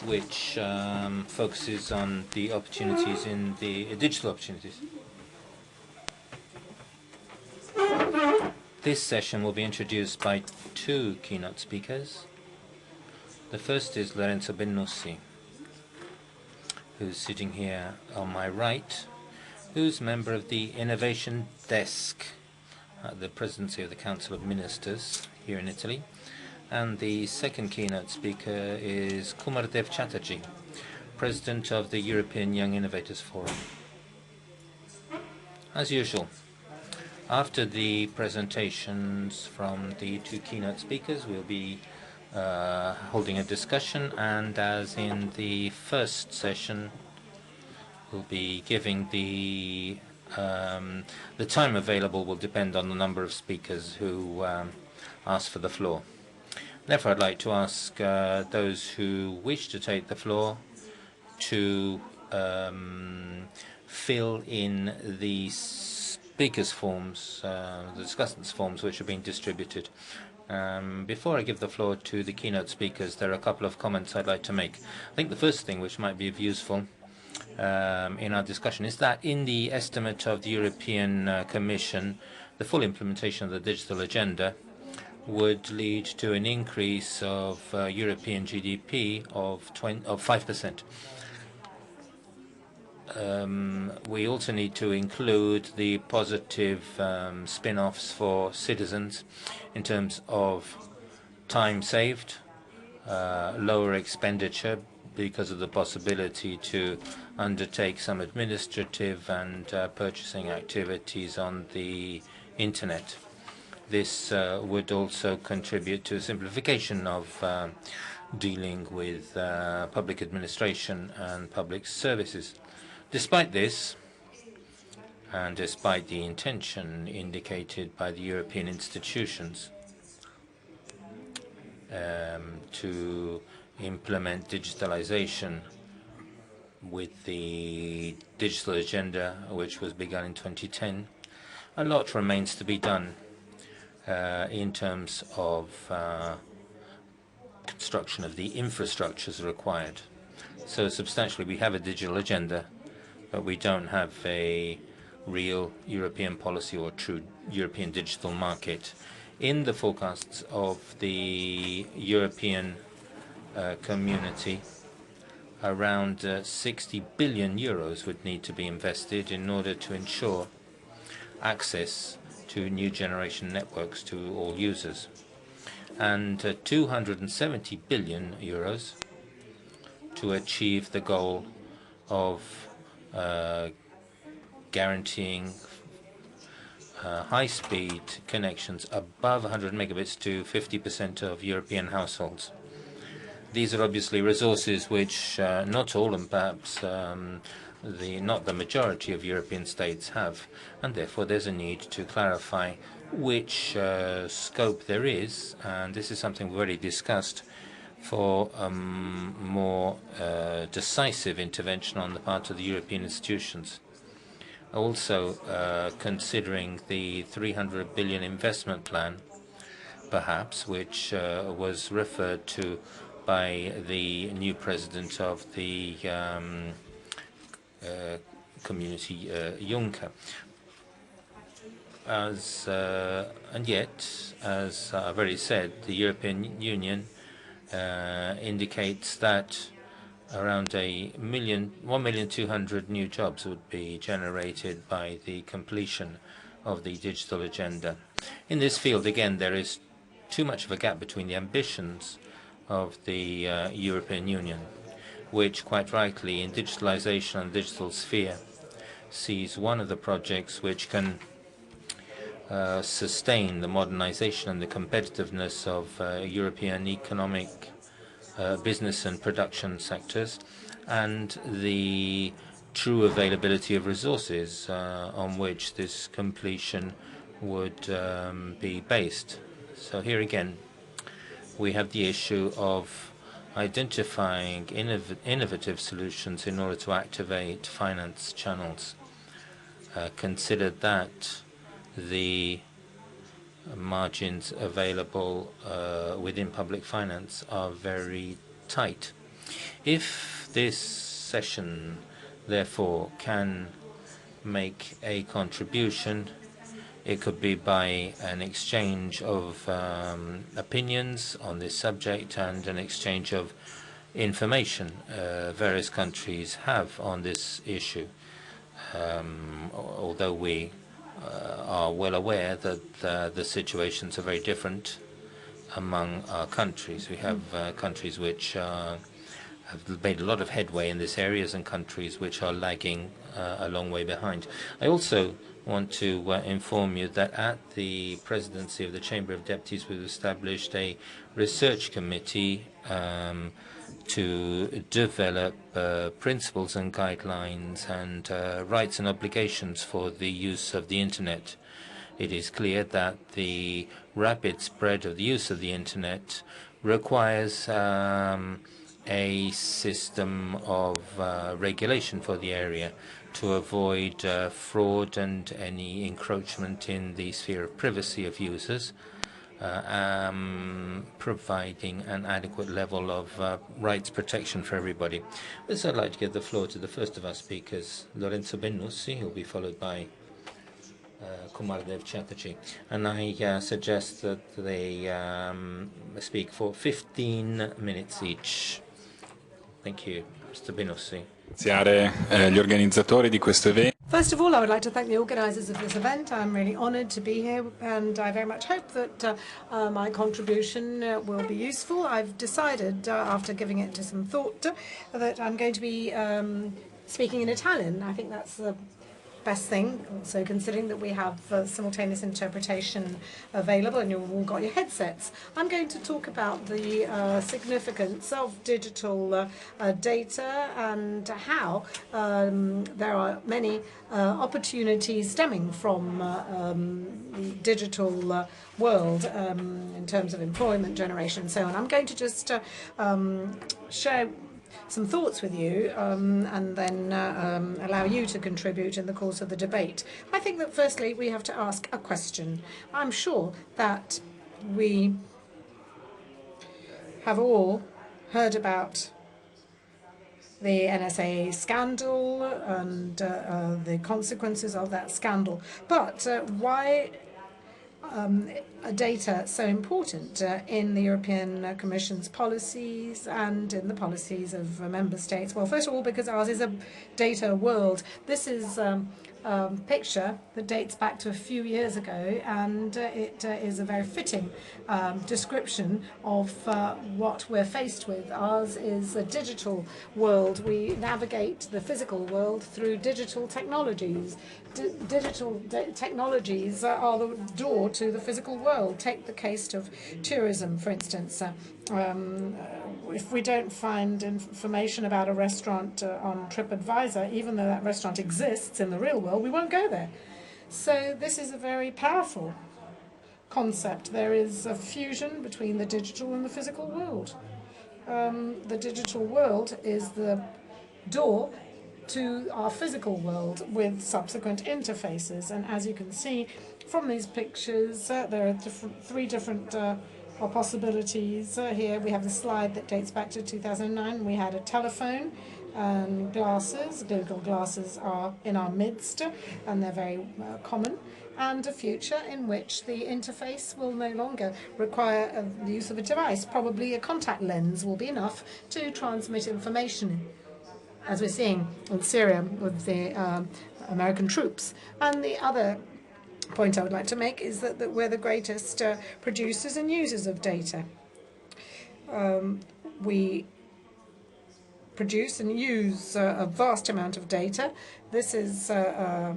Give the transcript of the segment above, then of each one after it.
which focuses on the opportunities in the digital opportunities. This session will be introduced by two keynote speakers. The first is Lorenzo Bennussi, who's sitting here on my right, who's member of the Innovation Desk at the Presidency of the Council of Ministers here in Italy. And the second keynote speaker is Kumardev Chatterjee, President of the European Young Innovators Forum. As usual, after the presentations from the two keynote speakers, we'll be holding a discussion, and as in the first session, we'll be giving the time available will depend on the number of speakers who ask for the floor. Therefore, I'd like to ask those who wish to take the floor to fill in the speakers' forms, the discussants' forms, which are being distributed. Before I give the floor to the keynote speakers, there are a couple of comments I'd like to make. I think the first thing which might be of useful in our discussion is that in the estimate of the European Commission, the full implementation of the digital agenda would lead to an increase of European GDP of 5%. We also need to include the positive spin-offs for citizens in terms of time saved, lower expenditure because of the possibility to undertake some administrative and purchasing activities on the internet. This would also contribute to simplification of dealing with public administration and public services. Despite this, and despite the intention indicated by the European institutions to implement digitalization with the digital agenda, which was begun in 2010, a lot remains to be done in terms of construction of the infrastructures required. So substantially, we have a digital agenda, but we don't have a real European policy or true European digital market. In the forecasts of the European community, around 60 billion euros would need to be invested in order to ensure access to new generation networks to all users, and 270 billion euros to achieve the goal of guaranteeing high-speed connections above 100 megabits to 50% of European households. These are obviously resources which not all, and perhaps not the majority of European states have, and therefore there's a need to clarify which scope there is, and this is something we've already discussed, for more decisive intervention on the part of the European institutions. Also, considering the 300 billion investment plan, perhaps, which was referred to by the new president of the community, Juncker. And yet, as I've already said, the European Union indicates that around 1,200,000 new jobs would be generated by the completion of the digital agenda. In this field, again, there is too much of a gap between the ambitions of the European Union, which quite rightly in digitalization and digital sphere sees one of the projects which can sustain the modernization and the competitiveness of European economic, business and production sectors, and the true availability of resources on which this completion would be based. So here again, we have the issue of identifying innovative solutions in order to activate finance channels. Consider that the margins available within public finance are very tight. If this session, therefore, can make a contribution, it could be by an exchange of opinions on this subject and an exchange of information various countries have on this issue. Although we are well aware that the situations are very different among our countries. We have countries which have made a lot of headway in this area and countries which are lagging a long way behind. I also want to inform you that at the presidency of the Chamber of Deputies, we've established a research committee to develop principles and guidelines and rights and obligations for the use of the Internet. It is clear that the rapid spread of the use of the Internet requires a system of regulation for the area to avoid fraud and any encroachment in the sphere of privacy of users, providing an adequate level of rights protection for everybody. With this, I'd like to give the floor to the first of our speakers, Lorenzo Bennussi, who will be followed by Kumardev Chatterjee. And I suggest that they speak for 15 minutes each. Thank you, Mr. Bennussi. Gli organizzatori di questo evento. First of all, I would like to thank the organisers of this event. I'm really honoured to be here, and I very much hope that my contribution will be useful. I've decided, after giving it to some thought, that I'm going to be speaking in Italian. I think that's the best thing, also considering that we have simultaneous interpretation available and you've all got your headsets. I'm going to talk about the significance of digital data and how there are many opportunities stemming from the digital world in terms of employment generation and so on. I'm going to just share some thoughts with you and then allow you to contribute in the course of the debate. I think that firstly we have to ask a question. I'm sure that we have all heard about the NSA scandal and the consequences of that scandal. But why are data so important in the European Commission's policies and in the policies of member states? Well, first of all, because ours is a data world. This is a picture that dates back to a few years ago, and it is a very fitting description of what we're faced with. Ours is a digital world. We navigate the physical world through digital technologies. Digital technologies are the door to the physical world. Take the case of tourism, for instance. If we don't find information about a restaurant on TripAdvisor, even though that restaurant exists in the real world, we won't go there. So this is a very powerful concept. There is a fusion between the digital and the physical world. The digital world is the door to our physical world with subsequent interfaces. And as you can see from these pictures, there are three different possibilities. Here we have the slide that dates back to 2009. We had a telephone and glasses. Google glasses are in our midst, and they're very common. And a future in which the interface will no longer require the use of a device. Probably a contact lens will be enough to transmit information, as we're seeing in Syria with the American troops. And the other point I would like to make is that we're the greatest producers and users of data. We produce and use a vast amount of data. This is the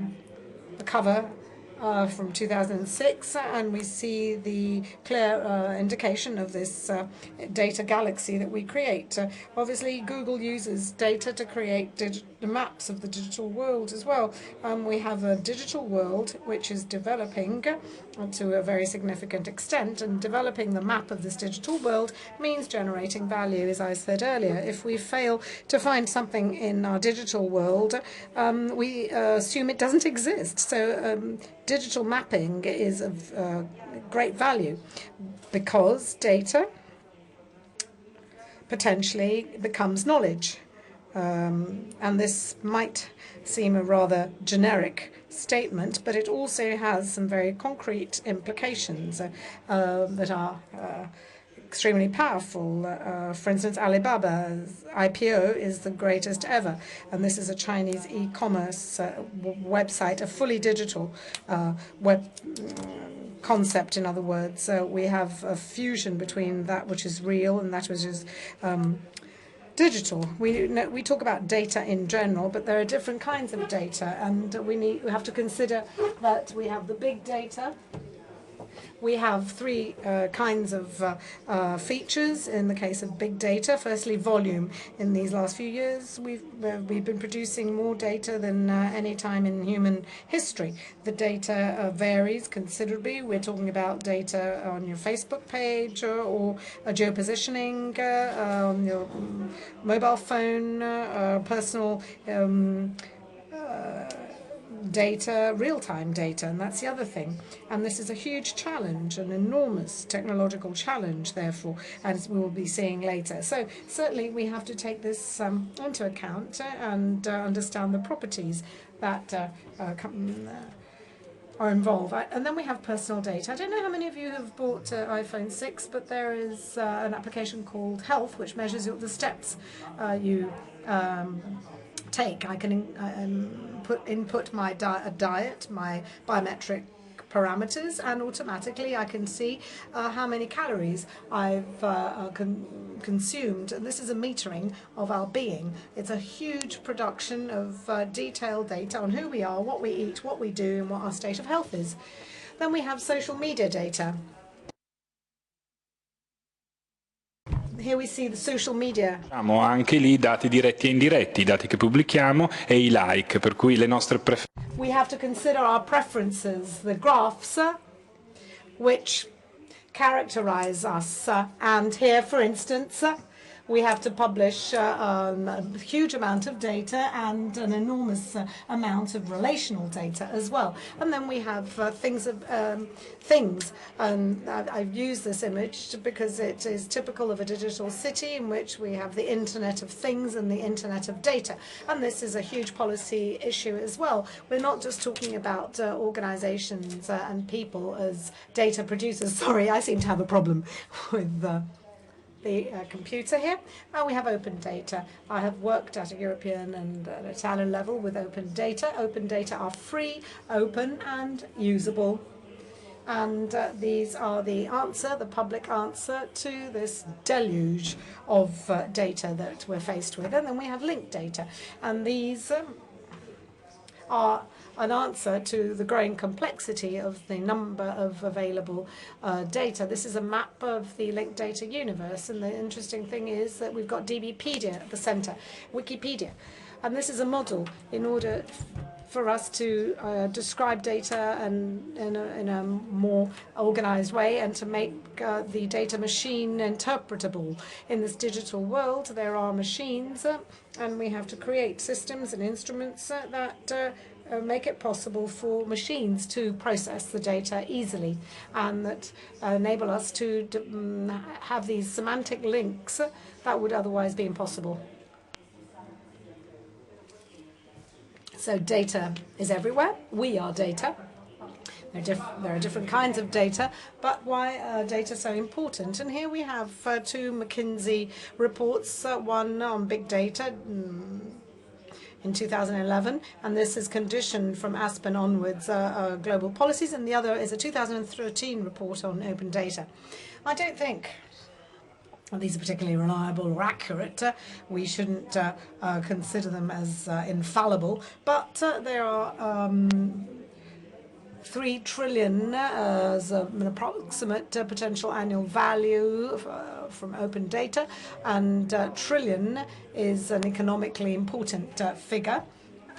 cover from 2006, and we see the clear indication of this data galaxy that we create. Obviously, Google uses data to create the maps of the digital world as well. We have a digital world which is developing to a very significant extent, and developing the map of this digital world means generating value, as I said earlier. If we fail to find something in our digital world, we assume it doesn't exist. So digital mapping is of potentially becomes knowledge. And this might seem a rather generic statement, but it also has some very concrete implications that are extremely powerful. For instance, Alibaba's IPO is the greatest ever, and this is a Chinese e-commerce website, a fully digital web concept, in other words. We have a fusion between that which is real and that which is digital. We talk about data in general, but there are different kinds of data, and we have to consider that we have the big data. We have three kinds of features in the case of big data. Firstly, volume. In these last few years, we've been producing more data than any time in human history. The data varies considerably. We're talking about data on your Facebook page or geopositioning on your mobile phone, personal data, real-time data, and that's the other thing. And this is a huge challenge, an enormous technological challenge, therefore, as we will be seeing later. So certainly we have to take this into account and understand the properties that are involved. And then we have personal data. I don't know how many of you have bought iPhone 6, but there is an application called Health, which measures the steps you take. I can input my diet, my biometric parameters, and automatically I can see how many calories I've consumed. And this is a metering of our being. It's a huge production of detailed data on who we are, what we eat, what we do, and what our state of health is. Then we have social media data. Here we see the social media. Abbiamo anche lì dati diretti e indiretti, i dati che pubblichiamo e i like, per cui le nostre preferenze. We have to consider our preferences, the graphs, which characterize us. And here, for instance, we have to publish a huge amount of data and an enormous amount of relational data as well. And then we have things. And I've used this image because it is typical of a digital city in which we have the Internet of Things and the Internet of Data. And this is a huge policy issue as well. We're not just talking about organizations and people as data producers. Sorry, I seem to have a problem with the computer here. And we have open data. I have worked at a European and an Italian level with open data. Open data are free, open, and usable. And these are the answer, the public answer to this deluge of data that we're faced with. And then we have linked data. And these are an answer to the growing complexity of the number of available data. This is a map of the linked data universe, and the interesting thing is that we've got DBpedia at the center, Wikipedia. And this is a model in order for us to describe data and in a more organized way and to make the data machine interpretable. In this digital world, there are machines, and we have to create systems and instruments that make it possible for machines to process the data easily and that enable us to have these semantic links that would otherwise be impossible. So data is everywhere. We are data. There are different kinds of data, but why are data so important? And here we have two McKinsey reports, one on big data in 2011, and this is conditioned from Aspen onwards global policies, and the other is a 2013 report on open data. I don't think these are particularly reliable or accurate. We shouldn't consider them as infallible, but there are 3 trillion as an approximate potential annual value from open data, and trillion is an economically important figure.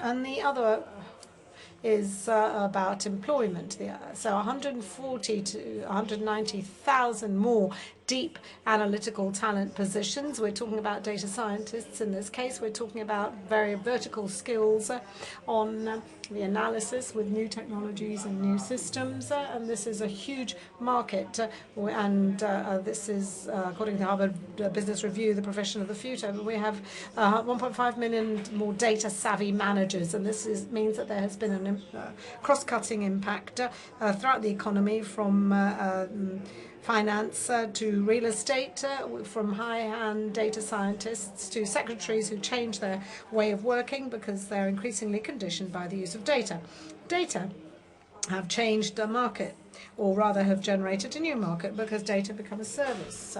And the other is about employment. So 140 to 190,000 more deep analytical talent positions. We're talking about data scientists in this case. We're talking about very vertical skills on the analysis with new technologies and new systems. And this is a huge market. This is, according to Harvard Business Review, the profession of the future. We have 1.5 million more data-savvy managers, and this means that there has been a cross-cutting impact throughout the economy, from finance to real estate, from high-hand data scientists to secretaries who change their way of working because they're increasingly conditioned by the use of data. Data have changed the market, or rather have generated a new market, because data become a service.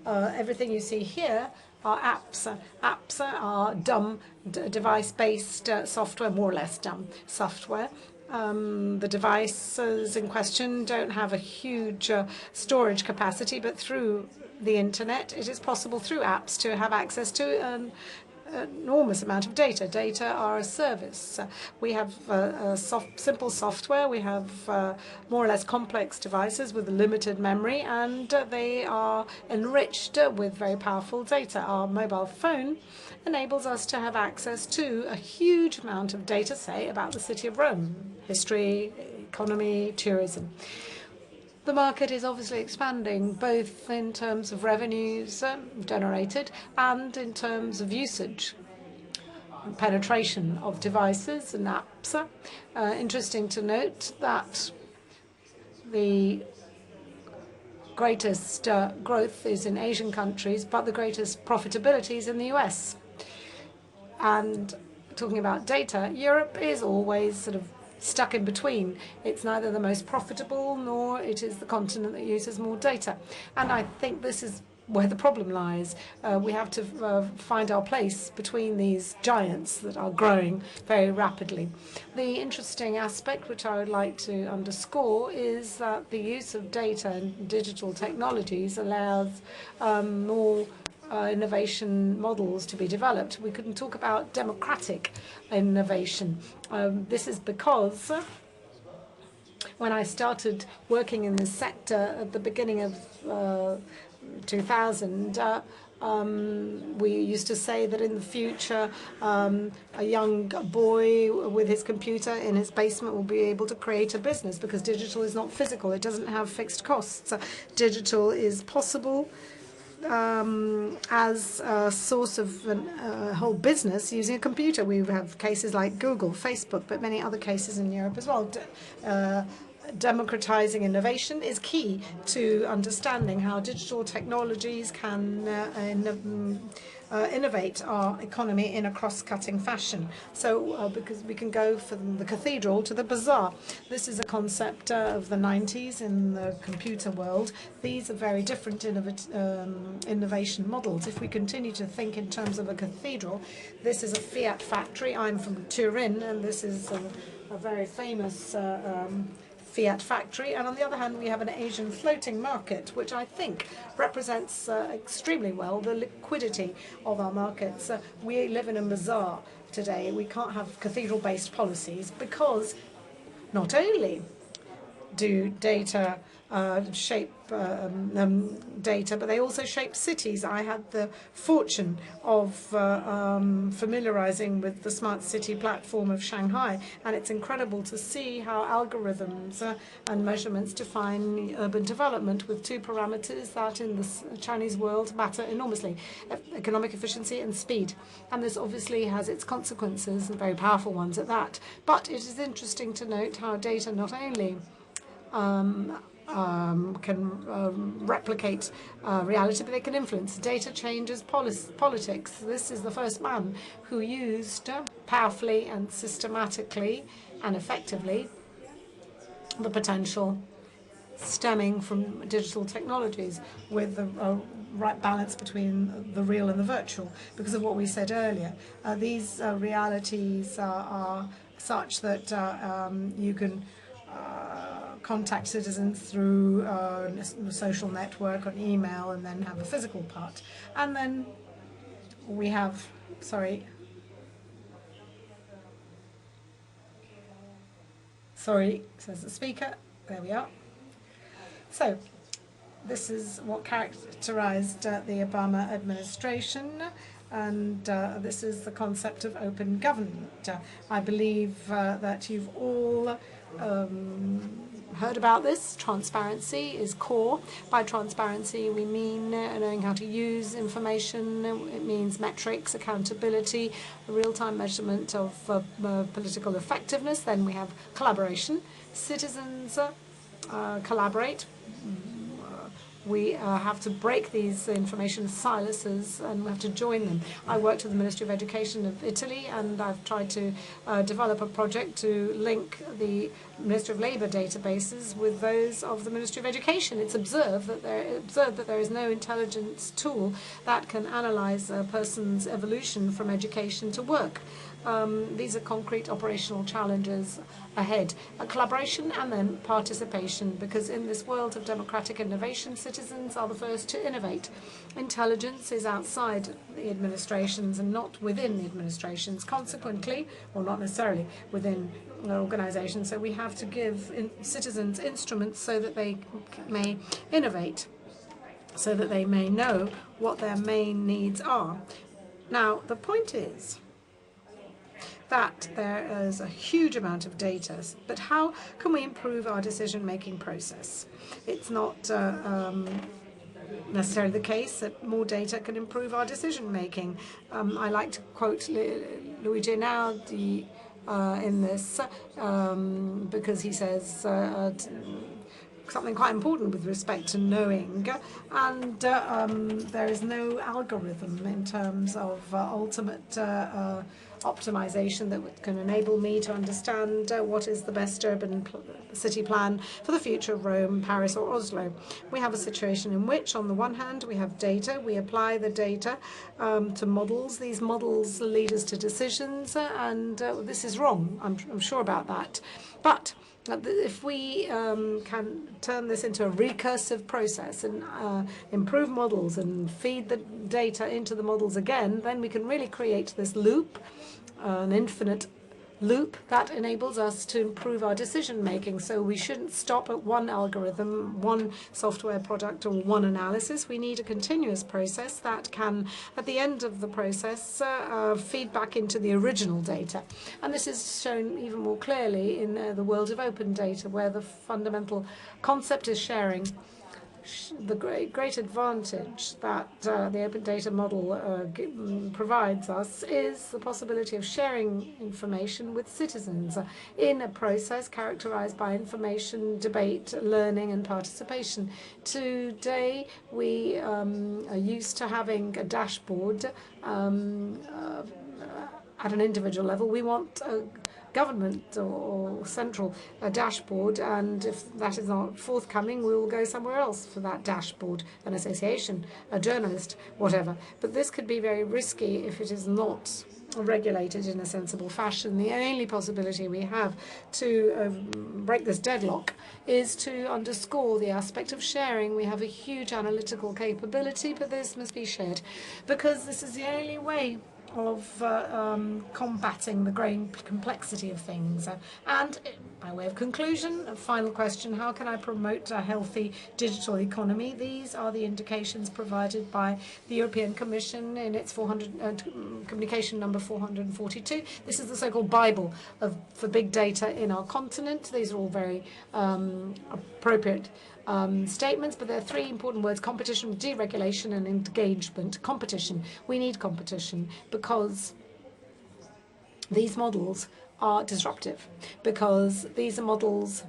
Everything you see here are apps. Apps are dumb, device-based software, more or less dumb software. The devices in question don't have a huge storage capacity, but through the internet, it is possible through apps to have access to an enormous amount of data. Data are a service. We have simple software. We have more or less complex devices with limited memory, and they are enriched with very powerful data. Our mobile phone enables us to have access to a huge amount of data, say, about the city of Rome, history, economy, tourism. The market is obviously expanding, both in terms of revenues generated and in terms of usage and penetration of devices and apps. Interesting to note that the greatest growth is in Asian countries, but the greatest profitability is in the US. And talking about data, Europe is always sort of stuck in between. It's neither the most profitable, nor it is the continent that uses more data. And I think this is where the problem lies. We have to find our place between these giants that are growing very rapidly. The interesting aspect, which I would like to underscore, is that the use of data and digital technologies allows more innovation models to be developed. We couldn't talk about democratic innovation. This is because when I started working in this sector at the beginning of 2000, we used to say that in the future, a young boy with his computer in his basement will be able to create a business, because digital is not physical. It doesn't have fixed costs. Digital is possible as a source of a whole business using a computer. We have cases like Google, Facebook, but many other cases in Europe as well. Democratizing innovation is key to understanding how digital technologies can innovate our economy in a cross-cutting fashion. So because we can go from the cathedral to the bazaar. This is a concept of the 90s in the computer world. These are very different innovation models. If we continue to think in terms of a cathedral, this is a Fiat factory. I'm from Turin, and this is a very famous Fiat factory, and on the other hand we have an Asian floating market, which I think represents extremely well the liquidity of our markets. We live in a bazaar today. We can't have cathedral-based policies, because not only do data shape data, but they also shape cities. I had the fortune of familiarizing with the smart city platform of Shanghai, and it's incredible to see how algorithms and measurements define urban development with two parameters that in the Chinese world matter enormously: economic efficiency and speed. And this obviously has its consequences, and very powerful ones at that. But it is interesting to note how data not only can replicate reality, but they can influence. Data changes politics. This is the first man who used powerfully and systematically and effectively the potential stemming from digital technologies, with the right balance between the real and the virtual, because of what we said earlier. These realities are such that you can contact citizens through a social network, on email, and then have a physical part. And then we have, sorry, says the speaker. There we are. So This is what characterized the Obama administration, and this is the concept of open government. I believe that you've all heard about this. Transparency is core. By transparency, we mean knowing how to use information. It means metrics, accountability, real-time measurement of political effectiveness. Then we have collaboration. Citizens collaborate. We have to break these information silos and we have to join them. I worked with the Ministry of Education of Italy, and I've tried to develop a project to link the Ministry of Labour databases with those of the Ministry of Education. It's observed that there is no intelligence tool that can analyse a person's evolution from education to work. These are concrete operational challenges ahead. Collaboration and then participation, because in this world of democratic innovation, citizens are the first to innovate. Intelligence is outside the administrations and not within the administrations. Consequently, or not necessarily within organizations, so we have to give citizens instruments so that they may innovate, so that they may know what their main needs are. Now, the point is that there is a huge amount of data, but how can we improve our decision-making process? It's not necessarily the case that more data can improve our decision-making. I like to quote Luigi Einaudi in this because he says something quite important with respect to knowing, and there is no algorithm in terms of ultimate optimization that can enable me to understand what is the best urban city plan for the future of Rome, Paris or Oslo. We have a situation in which, on the one hand, we have data, we apply the data to models. These models lead us to decisions, and this is wrong, I'm sure about that. But if we can turn this into a recursive process and improve models and feed the data into the models again, then we can really create this loop, an infinite loop that enables us to improve our decision making. So we shouldn't stop at one algorithm, one software product, or one analysis. We need a continuous process that can, at the end of the process, feed back into the original data. And this is shown even more clearly in the world of open data, where the fundamental concept is sharing. The great advantage that the open data model provides us is the possibility of sharing information with citizens in a process characterized by information, debate, learning and participation. Today we are used to having a dashboard at an individual level. We want a government or central dashboard, and if that is not forthcoming, we will go somewhere else for that dashboard, an association, a journalist, whatever. But this could be very risky if it is not regulated in a sensible fashion. The only possibility we have to break this deadlock is to underscore the aspect of sharing. We have a huge analytical capability, but this must be shared, because this is the only way of combating the growing complexity of things. And by way of conclusion, a final question: how can I promote a healthy digital economy? These are the indications provided by the European Commission in its communication number 442. This is the so-called Bible for big data in our continent. These are all very appropriate statements, but there are three important words: competition, deregulation and engagement. Competition. We need competition because these models are disruptive, because these are models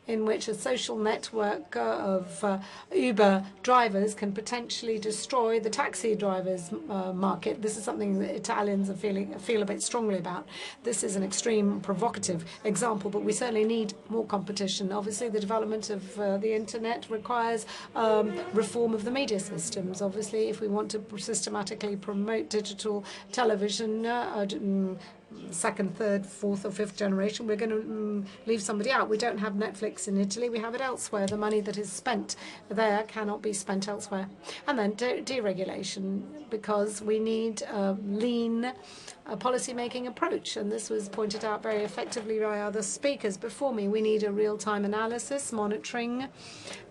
in which a social network of Uber drivers can potentially destroy the taxi drivers market. This is something that Italians are feel a bit strongly about. This is an extreme provocative example, but we certainly need more competition. Obviously, the development of the internet requires reform of the media systems. Obviously, if we want to systematically promote digital television, second, third, fourth or fifth generation, we're going to leave somebody out. We don't have Netflix in Italy. We have it elsewhere. The money that is spent there cannot be spent elsewhere. And then deregulation, because we need a lean policy-making approach. And this was pointed out very effectively by other speakers before me. We need a real-time analysis, monitoring,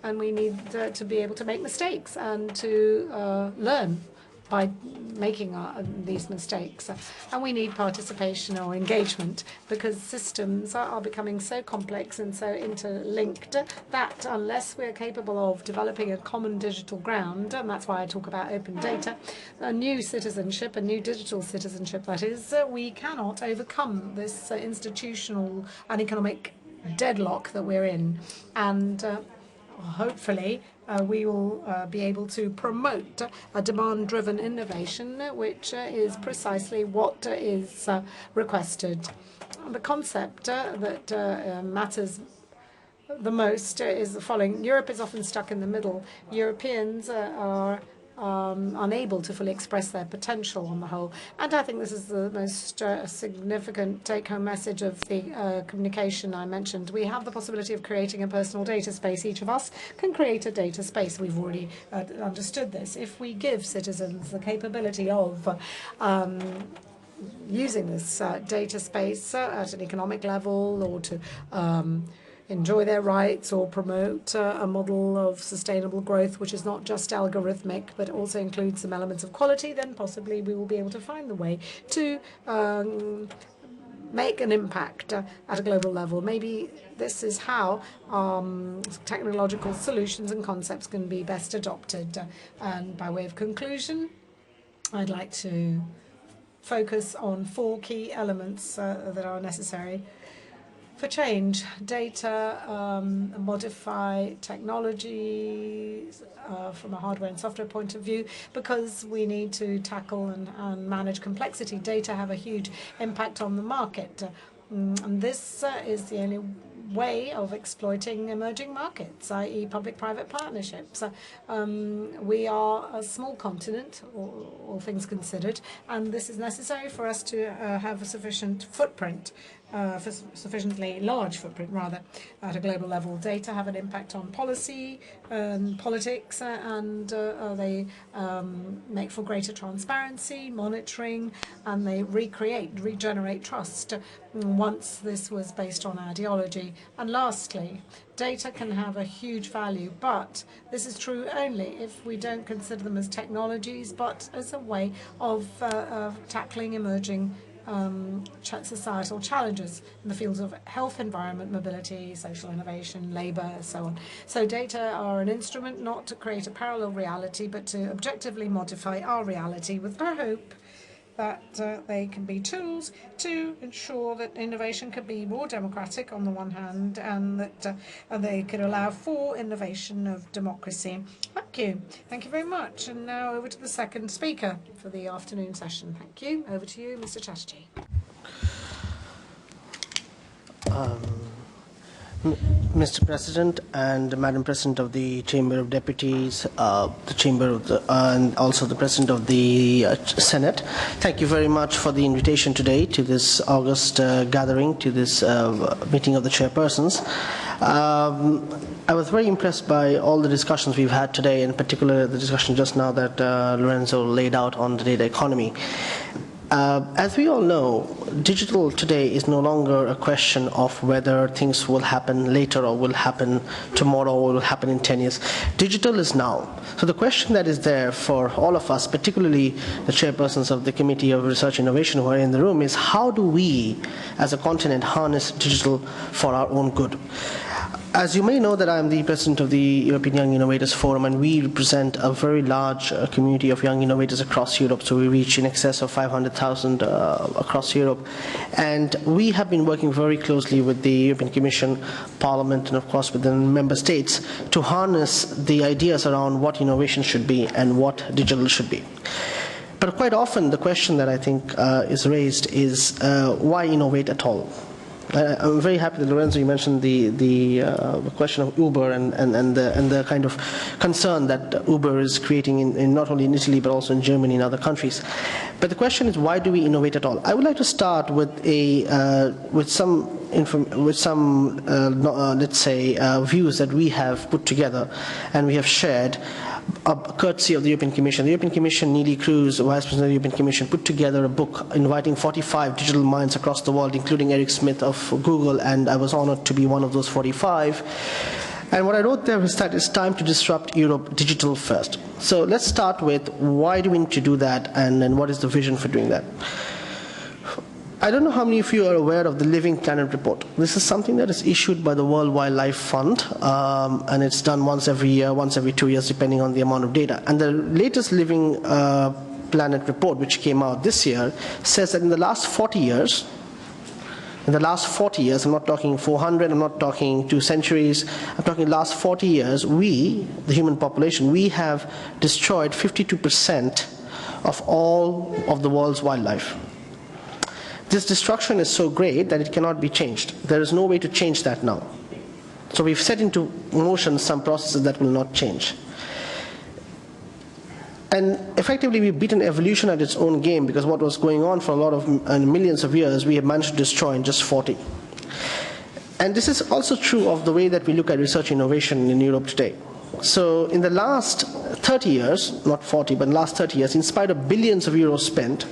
and we need to be able to make mistakes and to learn by making these mistakes. And we need participation or engagement, because systems are becoming so complex and so interlinked that unless we're capable of developing a common digital ground, and that's why I talk about open data, a new citizenship, a new digital citizenship that is, we cannot overcome this institutional and economic deadlock that we're in. And hopefully we will be able to promote a demand-driven innovation, which is precisely what is requested. The concept that matters the most is the following. Europe is often stuck in the middle. Europeans are unable to fully express their potential on the whole. And I think this is the most significant take-home message of the communication I mentioned. We have the possibility of creating a personal data space. Each of us can create a data space. We've already understood this. If we give citizens the capability of using this data space at an economic level, or to enjoy their rights, or promote a model of sustainable growth which is not just algorithmic but also includes some elements of quality, then possibly we will be able to find the way to make an impact at a global level. Maybe this is how technological solutions and concepts can be best adopted. And by way of conclusion, I'd like to focus on 4 key elements that are necessary for change. Data, modify technology from a hardware and software point of view, because we need to tackle and manage complexity. Data have a huge impact on the market. And this is the only way of exploiting emerging markets, i.e. public-private partnerships. We are a small continent, all things considered, and this is necessary for us to have a sufficient footprint, sufficiently large footprint, rather, at a global level. Data have an impact on policy and politics, and they make for greater transparency, monitoring, and they regenerate trust once this was based on ideology. And lastly, data can have a huge value, but this is true only if we don't consider them as technologies, but as a way of tackling emerging societal challenges in the fields of health, environment, mobility, social innovation, labour, so on. So data are an instrument not to create a parallel reality, but to objectively modify our reality, with the hope that they can be tools to ensure that innovation can be more democratic on the one hand, and that they could allow for innovation of democracy. Thank you. Thank you very much. And now over to the second speaker for the afternoon session. Thank you. Over to you, Mr. Chatterjee. Mr. President and Madam President of the Chamber of Deputies, the Chamber of the, and also the President of the Senate, thank you very much for the invitation today to this August gathering, to this meeting of the chairpersons. I was very impressed by all the discussions we've had today, in particular the discussion just now that Lorenzo laid out on the data economy. As we all know, digital today is no longer a question of whether things will happen later or will happen tomorrow or will happen in 10 years. Digital is now. So the question that is there for all of us, particularly the chairpersons of the Committee of Research and Innovation who are in the room, is how do we as a continent harness digital for our own good? As you may know, that I am the president of the European Young Innovators Forum, and we represent a very large community of young innovators across Europe. So we reach in excess of 500,000 across Europe. And we have been working very closely with the European Commission, Parliament, and of course with the member states to harness the ideas around what innovation should be and what digital should be. But quite often the question that I think is raised is why innovate at all? I'm very happy that Lorenzo, you mentioned the question of Uber and the kind of concern that Uber is creating in not only in Italy but also in Germany and other countries. But the question is, why do we innovate at all? I would like to start with some let's say views that we have put together and we have shared, courtesy of the European Commission. The European Commission, Neelie Kroes, Vice President of the European Commission, put together a book inviting 45 digital minds across the world, including Eric Schmidt of Google, and I was honored to be one of those 45. And what I wrote there is that it's time to disrupt Europe digital first. So let's start with why do we need to do that, and then what is the vision for doing that. I don't know how many of you are aware of the Living Planet report. This is something that is issued by the World Wildlife Fund, and it's done once every year, once every 2 years, depending on the amount of data. And the latest Living Planet report, which came out this year, says that in the last 40 years, I'm not talking 400, I'm not talking 2 centuries, I'm talking last 40 years, we, the human population, we have destroyed 52% of all of the world's wildlife. This destruction is so great that it cannot be changed. There is no way to change that now. So we've set into motion some processes that will not change. And effectively we've beaten evolution at its own game, because what was going on for a lot of millions of years, we have managed to destroy in just 40. And this is also true of the way that we look at research innovation in Europe today. So in the last 30 years, not 40, but in the last 30 years, in spite of billions of euros spent,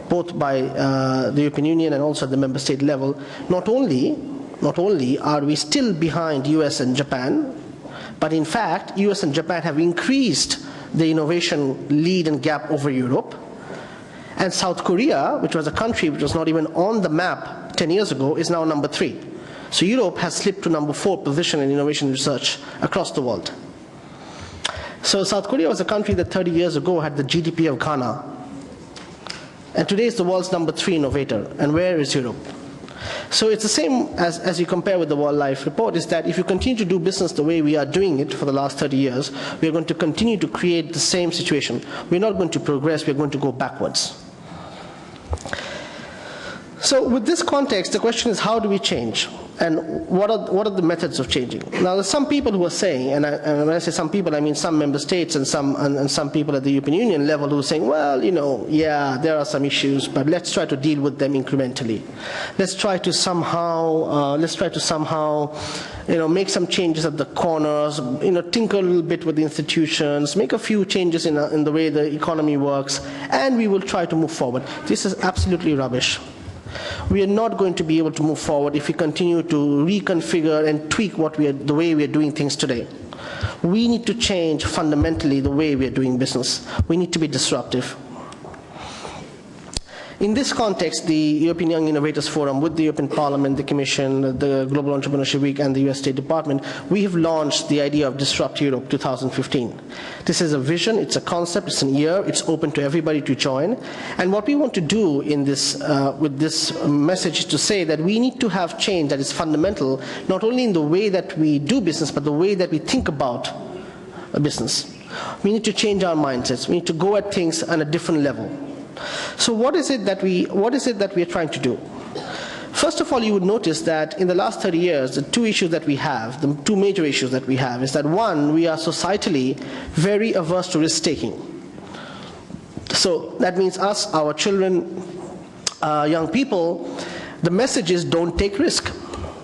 both by the European Union and also at the member state level, not only are we still behind US and Japan, but in fact US and Japan have increased the innovation lead and gap over Europe. And South Korea, which was a country which was not even on the map 10 years ago, is now number 3. So Europe has slipped to number 4 position in innovation research across the world. So South Korea was a country that 30 years ago had the GDP of Ghana. And today is the world's number 3 innovator. And where is Europe? So it's the same as you compare with the Wildlife Report, is that if you continue to do business the way we are doing it for the last 30 years, we are going to continue to create the same situation. We're not going to progress, we're going to go backwards. So with this context, the question is, how do we change? And what are the methods of changing? Now, there's some people who are saying, and when I say some people, I mean some member states and some people at the European Union level who are saying, well, yeah, there are some issues, but let's try to deal with them incrementally. Let's try to somehow, make some changes at the corners, tinker a little bit with the institutions, make a few changes in the way the economy works, and we will try to move forward. This is absolutely rubbish. We are not going to be able to move forward if we continue to reconfigure and tweak the way we are doing things today. We need to change fundamentally the way we are doing business. We need to be disruptive. In this context, the European Young Innovators Forum, with the European Parliament, the Commission, the Global Entrepreneurship Week, and the US State Department, we have launched the idea of Disrupt Europe 2015. This is a vision, it's a concept, it's an year, it's open to everybody to join. And what we want to do in this, with this message is to say that we need to have change that is fundamental, not only in the way that we do business, but the way that we think about a business. We need to change our mindsets. We need to go at things on a different level. So what is it that we are trying to do? First of all, you would notice that in the last 30 years, the two issues that we have, the two major issues that we have, is that one, we are societally very averse to risk-taking. So that means us, our children, young people, the message is don't take risk.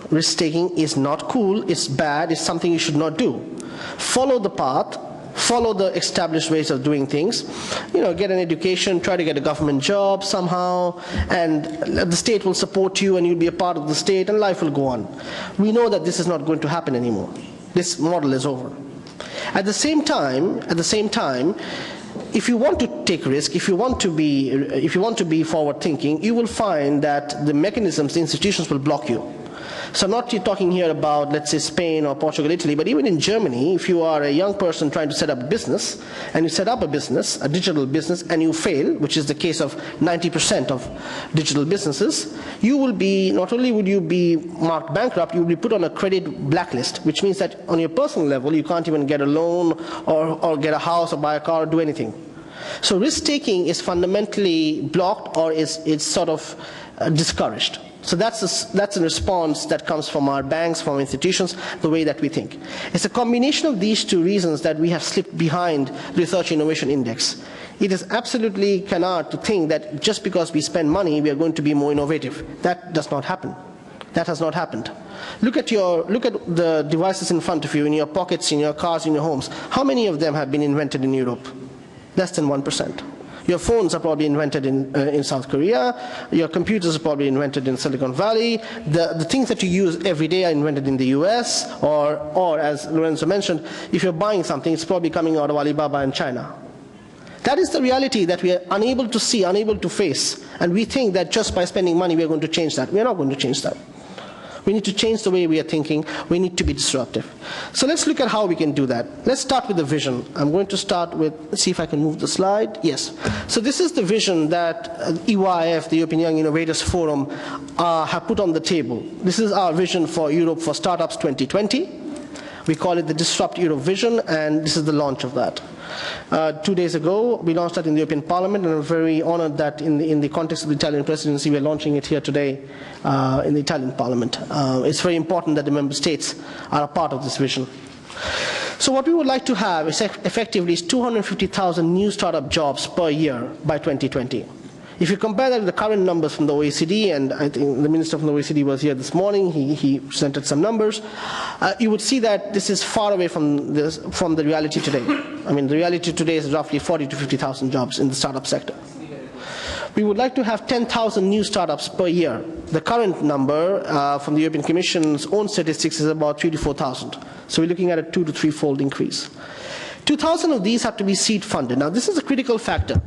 Risk-taking is not cool, it's bad, it's something you should not do. Follow the path. Follow the established ways of doing things, get an education, try to get a government job somehow, and the state will support you and you'll be a part of the state and life will go on. We know that this is not going to happen anymore. This model is over. At the same time, if you want to take risk, if you want to be forward thinking, you will find that the mechanisms, the institutions will block you. So I'm not talking here about, let's say, Spain or Portugal, Italy, but even in Germany, if you are a young person trying to set up a business, and you set up a business, a digital business, and you fail, which is the case of 90% of digital businesses, you will be, not only would you be marked bankrupt, you will be put on a credit blacklist, which means that on your personal level, you can't even get a loan or get a house or buy a car or do anything. So risk-taking is fundamentally blocked or is sort of discouraged. So that's a response that comes from our banks, from our institutions, the way that we think. It's a combination of these two reasons that we have slipped behind the Research Innovation Index. It is absolutely canard to think that just because we spend money, we are going to be more innovative. That does not happen. That has not happened. Look at the devices in front of you, in your pockets, in your cars, in your homes. How many of them have been invented in Europe? Less than 1%. Your phones are probably invented in South Korea. Your computers are probably invented in Silicon Valley. The things that you use every day are invented in the US, or as Lorenzo mentioned, if you're buying something, it's probably coming out of Alibaba in China. That is the reality that we are unable to see, unable to face. And we think that just by spending money, we are going to change that. We are not going to change that. We need to change the way we are thinking. We need to be disruptive. So let's look at how we can do that. Let's start with the vision. I'm going to start with, let's see if I can move the slide. Yes. So this is the vision that EYF, the European Young Innovators Forum, have put on the table. This is our vision for Europe for Startups 2020. We call it the Disrupt Europe Vision, and this is the launch of that. 2 days ago, we launched that in the European Parliament, and I'm very honored that in the context of the Italian presidency, we're launching it here today in the Italian Parliament. It's very important that the member states are a part of this vision. So what we would like to have is effectively 250,000 new startup jobs per year by 2020. If you compare that with the current numbers from the OECD, and I think the Minister from the OECD was here this morning, he presented some numbers, you would see that this is far away from the reality today. I mean, the reality today is roughly 40 to 50,000 jobs in the startup sector. We would like to have 10,000 new startups per year. The current number from the European Commission's own statistics is about 3,000 to 4,000. So we're looking at a 2 to 3-fold increase. 2,000 of these have to be seed funded. Now, this is a critical factor.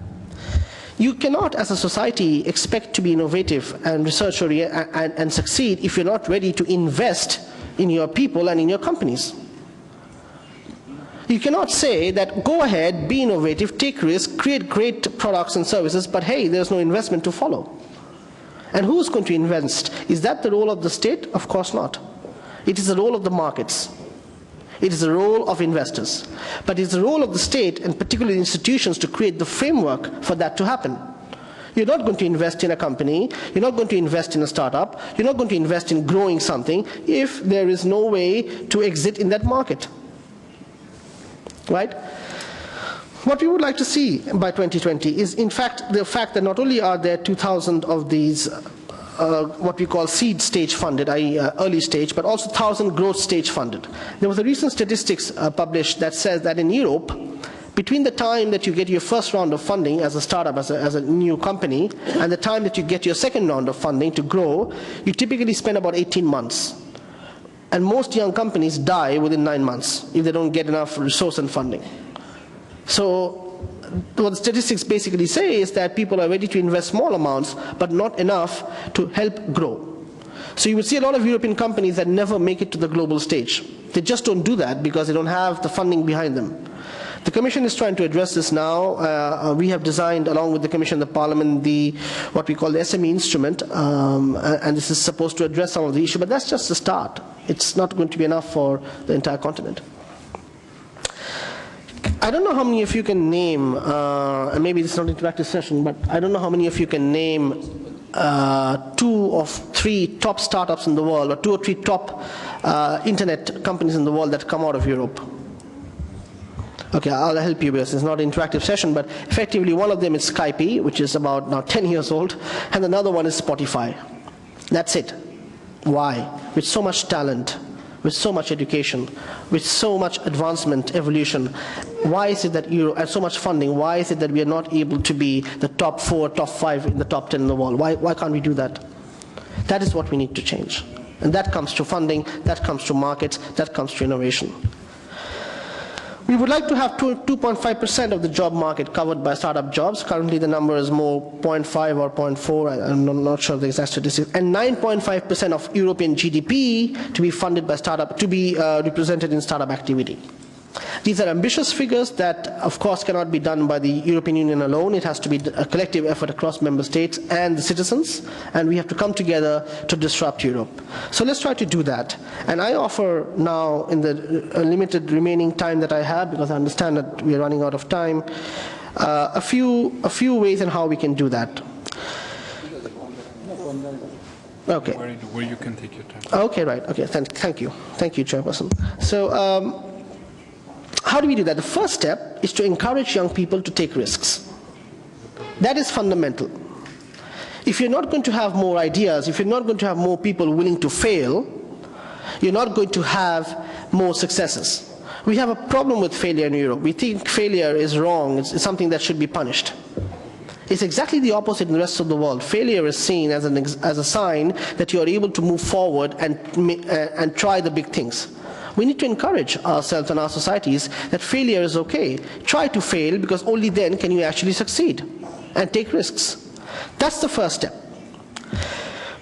You cannot, as a society, expect to be innovative and research and succeed if you're not ready to invest in your people and in your companies. You cannot say that go ahead, be innovative, take risks, create great products and services, but hey, there's no investment to follow. And who's going to invest? Is that the role of the state? Of course not. It is the role of the markets. It is the role of investors. But it's the role of the state, and particularly institutions, to create the framework for that to happen. You're not going to invest in a company, you're not going to invest in a startup, you're not going to invest in growing something if there is no way to exit in that market. Right? What we would like to see by 2020 is, in fact, the fact that not only are there 2,000 of these what we call seed stage funded, i.e. early stage, but also 1,000 growth stage funded. There was a recent statistics published that says that in Europe, between the time that you get your first round of funding as a startup, as a new company, and the time that you get your second round of funding to grow, you typically spend about 18 months. And most young companies die within 9 months if they don't get enough resource and funding. So what the statistics basically say is that people are ready to invest small amounts, but not enough to help grow. So you would see a lot of European companies that never make it to the global stage. They just don't do that because they don't have the funding behind them. The Commission is trying to address this now. We have designed, along with the Commission and the Parliament, what we call the SME instrument, and this is supposed to address some of the issue, but that's just the start. It's not going to be enough for the entire continent. I don't know how many of you can name, and maybe this is not an interactive session, but I don't know how many of you can name 2 or 3 top startups in the world, or 2 or 3 top internet companies in the world that come out of Europe. Okay, I'll help you because it's not an interactive session, but effectively one of them is Skype, which is about now 10 years old, and another one is Spotify. That's it. Why? With so much talent, with so much education, with so much advancement, evolution, why is it that and so much funding, why is it that we are not able to be the top 4, top 5 in the top 10 in the world? Why can't we do that? That is what we need to change. And that comes to funding, that comes to markets, that comes to innovation. We would like to have 2.5% of the job market covered by startup jobs. Currently the number is more 0.5 or 0.4, I'm not sure the exact statistics, and 9.5% of European GDP to be funded by startup, to be represented in startup activity. These are ambitious figures that, of course, cannot be done by the European Union alone. It has to be a collective effort across member states and the citizens, and we have to come together to disrupt Europe. So let's try to do that. And I offer now, in the limited remaining time that I have, because I understand that we are running out of time, a few ways in how we can do that. Okay. Where you can take your time. Okay, right. Okay, thank you. Thank you, Chairperson. So how do we do that? The first step is to encourage young people to take risks. That is fundamental. If you're not going to have more ideas, if you're not going to have more people willing to fail, you're not going to have more successes. We have a problem with failure in Europe. We think failure is wrong. It's something that should be punished. It's exactly the opposite in the rest of the world. Failure is seen as a sign that you are able to move forward and try the big things. We need to encourage ourselves and our societies that failure is okay. Try to fail, because only then can you actually succeed and take risks. That's the first step.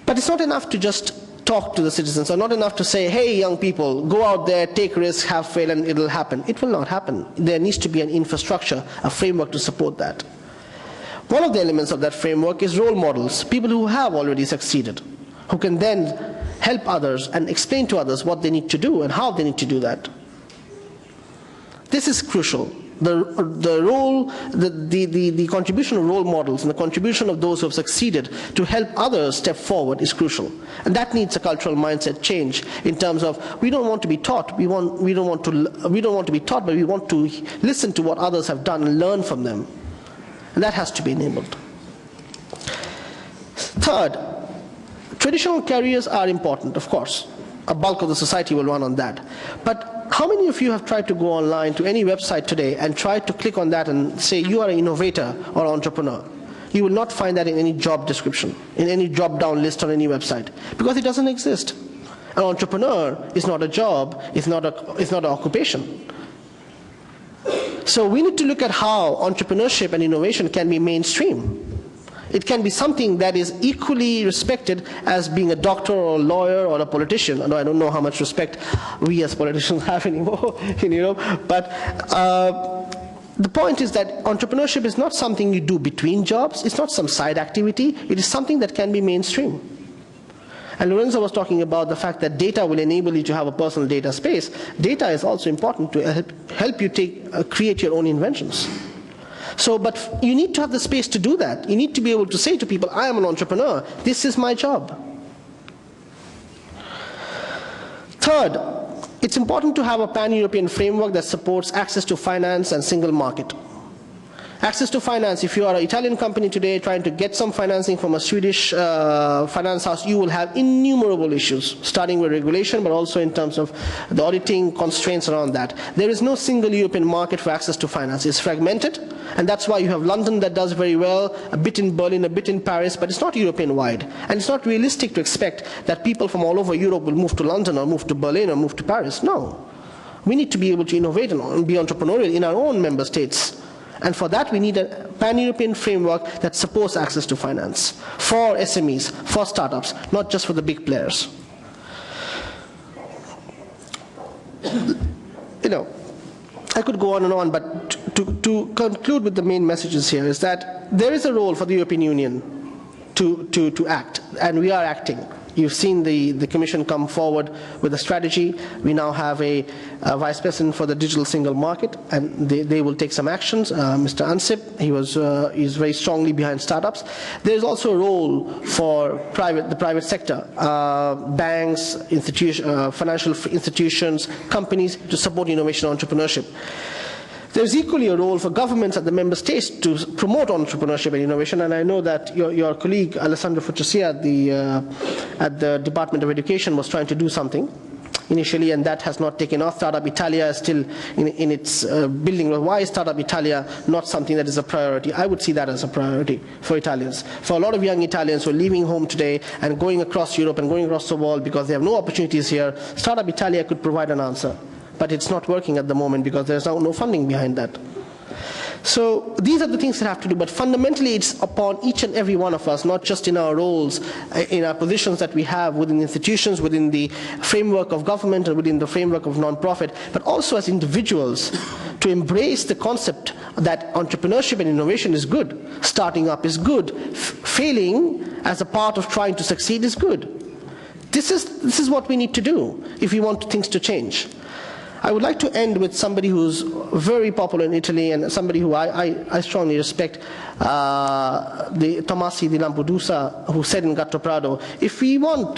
But it's not enough to just talk to the citizens, or not enough to say, hey, young people, go out there, take risks, have fail, and it'll happen. It will not happen. There needs to be an infrastructure, a framework to support that. One of the elements of that framework is role models, people who have already succeeded, who can then help others and explain to others what they need to do and how they need to do that. This is crucial. The contribution of role models and the contribution of those who have succeeded to help others step forward is crucial. And that needs a cultural mindset change in terms of, we don't want to be taught, we don't want to be taught, but we want to listen to what others have done and learn from them. And that has to be enabled. Third, traditional careers are important, of course. A bulk of the society will run on that. But how many of you have tried to go online to any website today and tried to click on that and say you are an innovator or entrepreneur? You will not find that in any job description, in any drop-down list on any website, because it doesn't exist. An entrepreneur is not a job, it's not an occupation. So we need to look at how entrepreneurship and innovation can be mainstream. It can be something that is equally respected as being a doctor or a lawyer or a politician. Although I don't know how much respect we as politicians have anymore in Europe. But the point is that entrepreneurship is not something you do between jobs. It's not some side activity. It is something that can be mainstream. And Lorenzo was talking about the fact that data will enable you to have a personal data space. Data is also important to help you create your own inventions. So, but you need to have the space to do that. You need to be able to say to people, I am an entrepreneur, this is my job. Third, it's important to have a pan-European framework that supports access to finance and single market. Access to finance, if you are an Italian company today trying to get some financing from a Swedish finance house, you will have innumerable issues, starting with regulation, but also in terms of the auditing constraints around that. There is no single European market for access to finance. It's fragmented, and that's why you have London that does very well, a bit in Berlin, a bit in Paris, but it's not European-wide. And it's not realistic to expect that people from all over Europe will move to London or move to Berlin or move to Paris. No. We need to be able to innovate and be entrepreneurial in our own member states. And for that, we need a pan-European framework that supports access to finance for SMEs, for startups, not just for the big players. You know, I could go on and on, but to conclude with the main messages here is that there is a role for the European Union to act, and we are acting. You've seen the Commission come forward with a strategy. We now have a Vice President for the digital single market, and they will take some actions. Mr. Ansip, he's very strongly behind startups. There's also a role for the private sector, banks, financial institutions, companies to support innovation and entrepreneurship. There's equally a role for governments at the member states to promote entrepreneurship and innovation, and I know that your colleague Alessandro Fuccia at the Department of Education was trying to do something initially, and that has not taken off. Startup Italia is still in its building. Why is Startup Italia not something that is a priority? I would see that as a priority for Italians. For a lot of young Italians who are leaving home today and going across Europe and going across the world because they have no opportunities here, Startup Italia could provide an answer. But it's not working at the moment because there's no funding behind that. So these are the things that have to do, but fundamentally it's upon each and every one of us, not just in our roles, in our positions that we have within institutions, within the framework of government and within the framework of non-profit, but also as individuals to embrace the concept that entrepreneurship and innovation is good. Starting up is good. Failing as a part of trying to succeed is good. This is what we need to do if we want things to change. I would like to end with somebody who's very popular in Italy and somebody who I strongly respect, Tomasi di Lampedusa, who said in Gatto Prado, if we want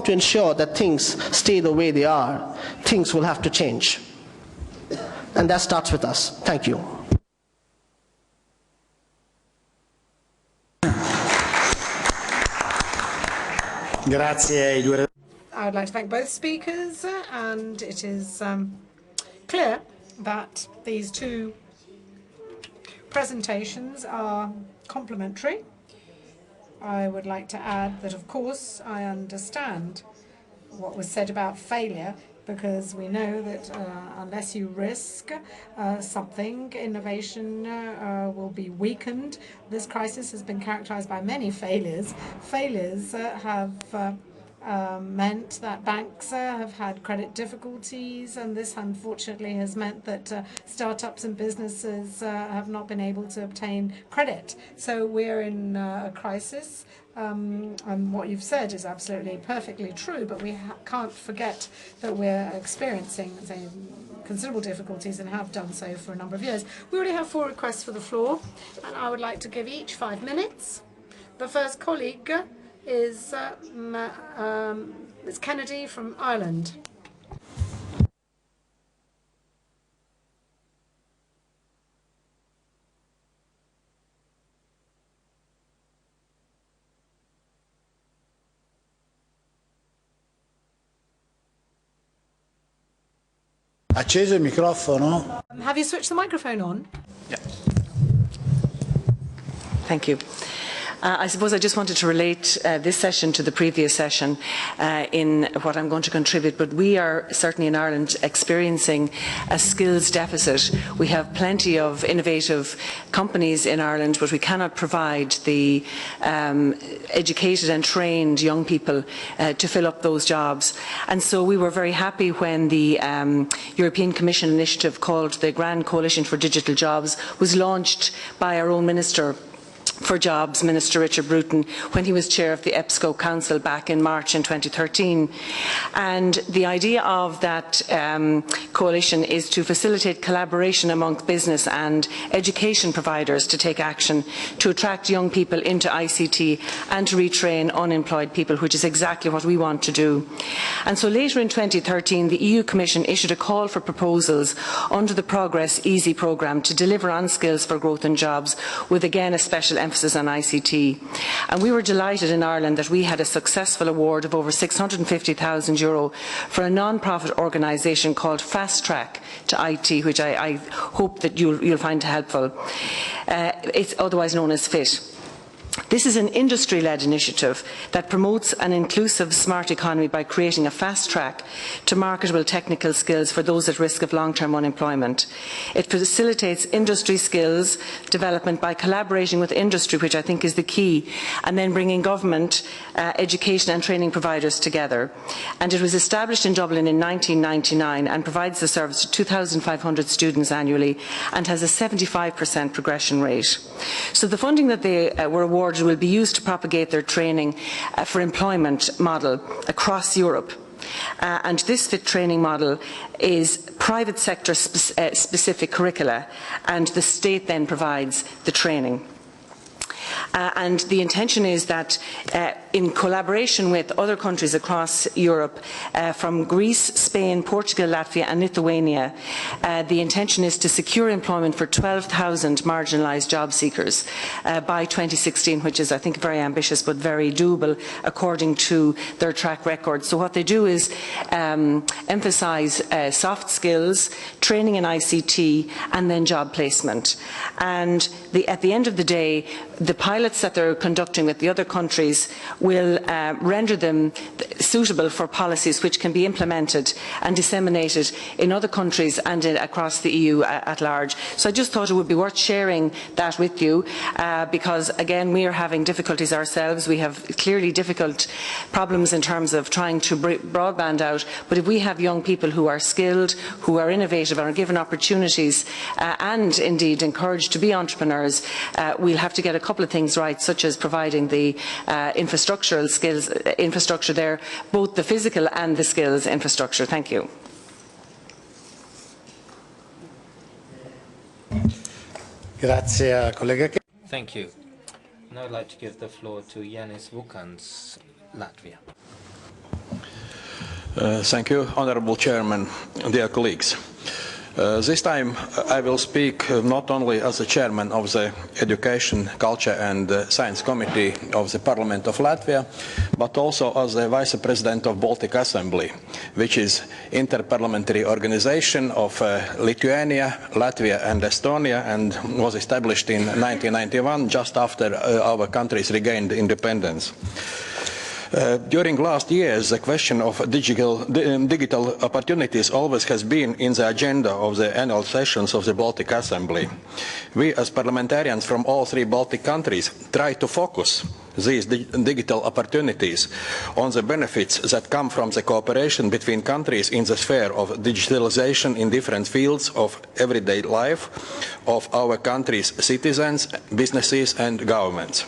to ensure that things stay the way they are, things will have to change. And that starts with us. Thank you. I would like to thank both speakers, and it is clear that these two presentations are complementary. I would like to add that, of course, I understand what was said about failure, because we know that unless you risk something, innovation will be weakened. This crisis has been characterized by many failures. Failures have meant that banks have had credit difficulties, and this unfortunately has meant that startups and businesses have not been able to obtain credit. So we're in a crisis. And what you've said is absolutely perfectly true, but we can't forget that we're experiencing considerable difficulties and have done so for a number of years. We already have 4 requests for the floor, and I would like to give each 5 minutes. The first colleague is Ms. Kennedy from Ireland. Acceso il microfono? Have you switched the microphone on? Yeah. Thank you. I suppose I just wanted to relate this session to the previous session in what I'm going to contribute, but we are certainly in Ireland experiencing a skills deficit. We have plenty of innovative companies in Ireland, but we cannot provide the educated and trained young people to fill up those jobs. And so we were very happy when the European Commission initiative called the Grand Coalition for Digital Jobs was launched by our own Minister for Jobs, Minister Richard Bruton, when he was chair of the EBSCO Council back in March in 2013. And the idea of that coalition is to facilitate collaboration among business and education providers to take action to attract young people into ICT and to retrain unemployed people, which is exactly what we want to do. And so later in 2013, the EU Commission issued a call for proposals under the Progress Easy programme to deliver on skills for growth and jobs, with again a special emphasis on ICT. And we were delighted in Ireland that we had a successful award of over €650,000 for a non-profit organisation called Fast Track to IT, which I hope that you'll find helpful. It's otherwise known as FIT. This is an industry-led initiative that promotes an inclusive smart economy by creating a fast track to marketable technical skills for those at risk of long-term unemployment. It facilitates industry skills development by collaborating with industry, which I think is the key, and then bringing government, education and training providers together. And it was established in Dublin in 1999 and provides the service to 2,500 students annually and has a 75% progression rate. So the funding that they were awarded will be used to propagate their training for employment model across Europe. And this FIT training model is private sector specific curricula, and the state then provides the training. And the intention is that in collaboration with other countries across Europe, from Greece, Spain, Portugal, Latvia and Lithuania, the intention is to secure employment for 12,000 marginalised job seekers by 2016, which is, I think, very ambitious but very doable according to their track record. So what they do is emphasise soft skills, training in ICT and then job placement. And at the end of the day, the pilots that they're conducting with the other countries will render them suitable for policies which can be implemented and disseminated in other countries and across the EU at large. So I just thought it would be worth sharing that with you because, again, we are having difficulties ourselves. We have clearly difficult problems in terms of trying to broadband out, but if we have young people who are skilled, who are innovative and are given opportunities and indeed encouraged to be entrepreneurs, we'll have to get a couple of things right, such as providing the infrastructural skills infrastructure there, both the physical and the skills infrastructure. Thank you. Thank you. Now I'd like to give the floor to Jānis Vukans, Latvia. Thank you, Honourable Chairman, dear colleagues. This time I will speak not only as the Chairman of the Education, Culture and Science Committee of the Parliament of Latvia, but also as the Vice President of Baltic Assembly, which is interparliamentary organization of Lithuania, Latvia and Estonia, and was established in 1991, just after our countries regained independence. During last years, the question of digital opportunities always has been in the agenda of the annual sessions of the Baltic Assembly. We, as parliamentarians from all three Baltic countries, try to focus these digital opportunities on the benefits that come from the cooperation between countries in the sphere of digitalization in different fields of everyday life of our country's citizens, businesses and governments.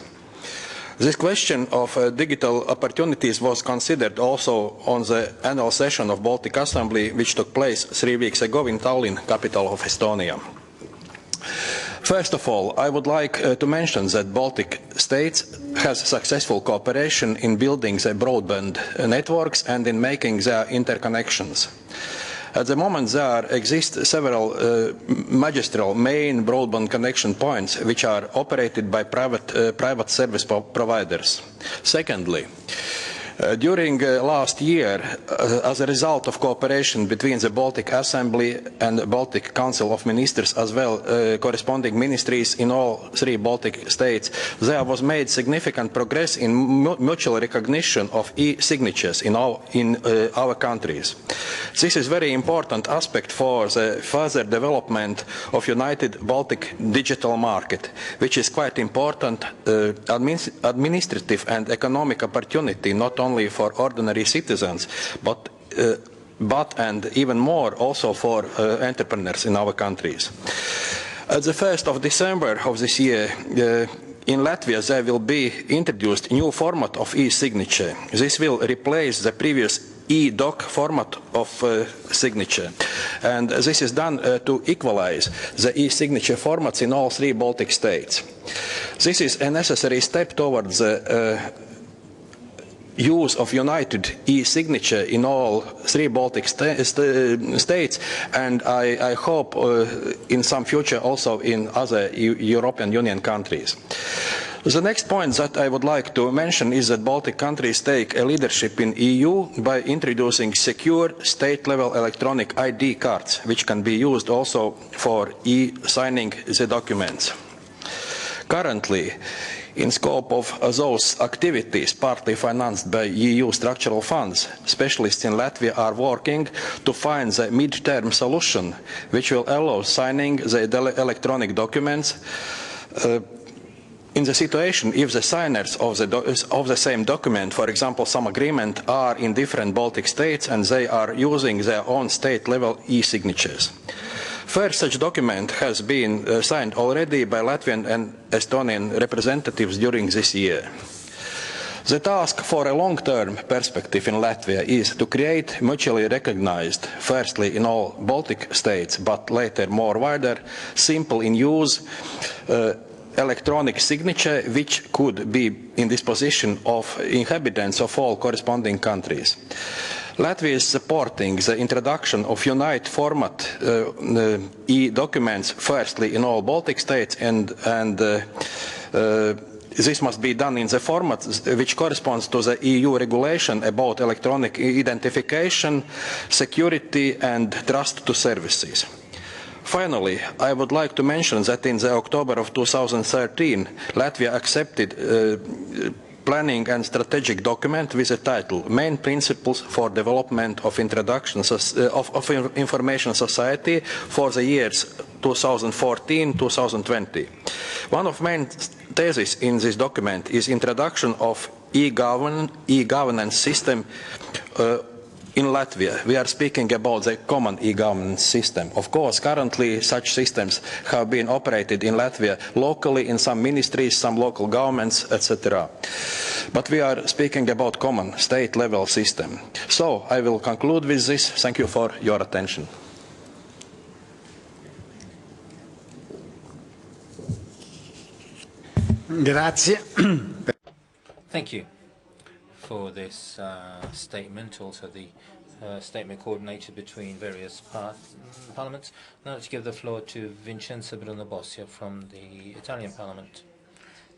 This question of digital opportunities was considered also on the annual session of Baltic Assembly, which took place 3 weeks ago in Tallinn, capital of Estonia. First of all, I would like to mention that Baltic states has successful cooperation in building the broadband networks and in making their interconnections. At the moment, there exist several magistral main broadband connection points which are operated by private service providers. Secondly, during last year, as a result of cooperation between the Baltic Assembly and the Baltic Council of Ministers, as well corresponding ministries in all three Baltic states, there was made significant progress in mutual recognition of e-signatures in our countries. This is a very important aspect for the further development of United Baltic digital market, which is quite important administrative and economic opportunity, not only for ordinary citizens, but and even more also for entrepreneurs in our countries. At the 1st of December of this year, in Latvia there will be introduced a new format of e-signature. This will replace the previous e-doc format of signature, and this is done to equalize the e-signature formats in all three Baltic states. This is a necessary step towards the use of united e-signature in all three Baltic states, and I hope in some future also in other European Union countries. The next point that I would like to mention is that Baltic countries take a leadership in EU by introducing secure state-level electronic ID cards, which can be used also for e-signing the documents. Currently, in scope of those activities partly financed by EU structural funds, specialists in Latvia are working to find the mid-term solution which will allow signing the electronic documents in the situation if the signers of the same document, for example some agreement, are in different Baltic states and they are using their own state-level e-signatures. First such document has been signed already by Latvian and Estonian representatives during this year. The task for a long-term perspective in Latvia is to create mutually recognized, firstly in all Baltic states, but later more wider, simple in use, electronic signature which could be in disposition of inhabitants of all corresponding countries. Latvia is supporting the introduction of unite format e-documents firstly in all Baltic states, and this must be done in the format which corresponds to the EU regulation about electronic identification, security and trust to services. Finally, I would like to mention that in the October of 2013, Latvia accepted planning and strategic document with the title Main Principles for Development of of Information Society for the years 2014-2020. One of the main theses in this document is introduction of e-governance system in Latvia. We are speaking about the common e-governance system. Of course, currently such systems have been operated in Latvia locally in some ministries, some local governments, etc. But we are speaking about common state-level system. So I will conclude with this. Thank you for your attention. Grazie. Thank you for this statement, also the statement coordinated between various parliaments. Now to give the floor to Vincenzo Bruno Bossia from the Italian Parliament.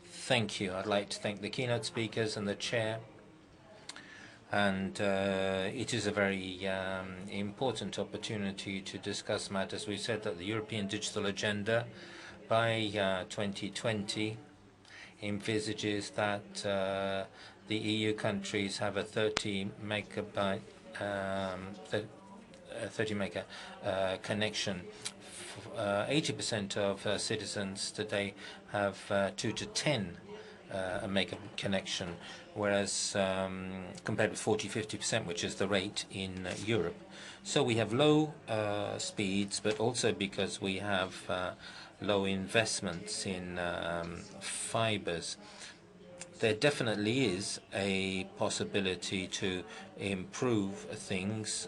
Thank you. I'd like to thank the keynote speakers and the chair. And it is a very important opportunity to discuss matters. We said that the European Digital Agenda by 2020 envisages that the EU countries have a 30 mega connection. 80% of citizens today have 2 to 10 a mega connection, whereas compared with 40–50%, which is the rate in Europe. So we have low speeds, but also because we have low investments in fibers. There definitely is a possibility to improve things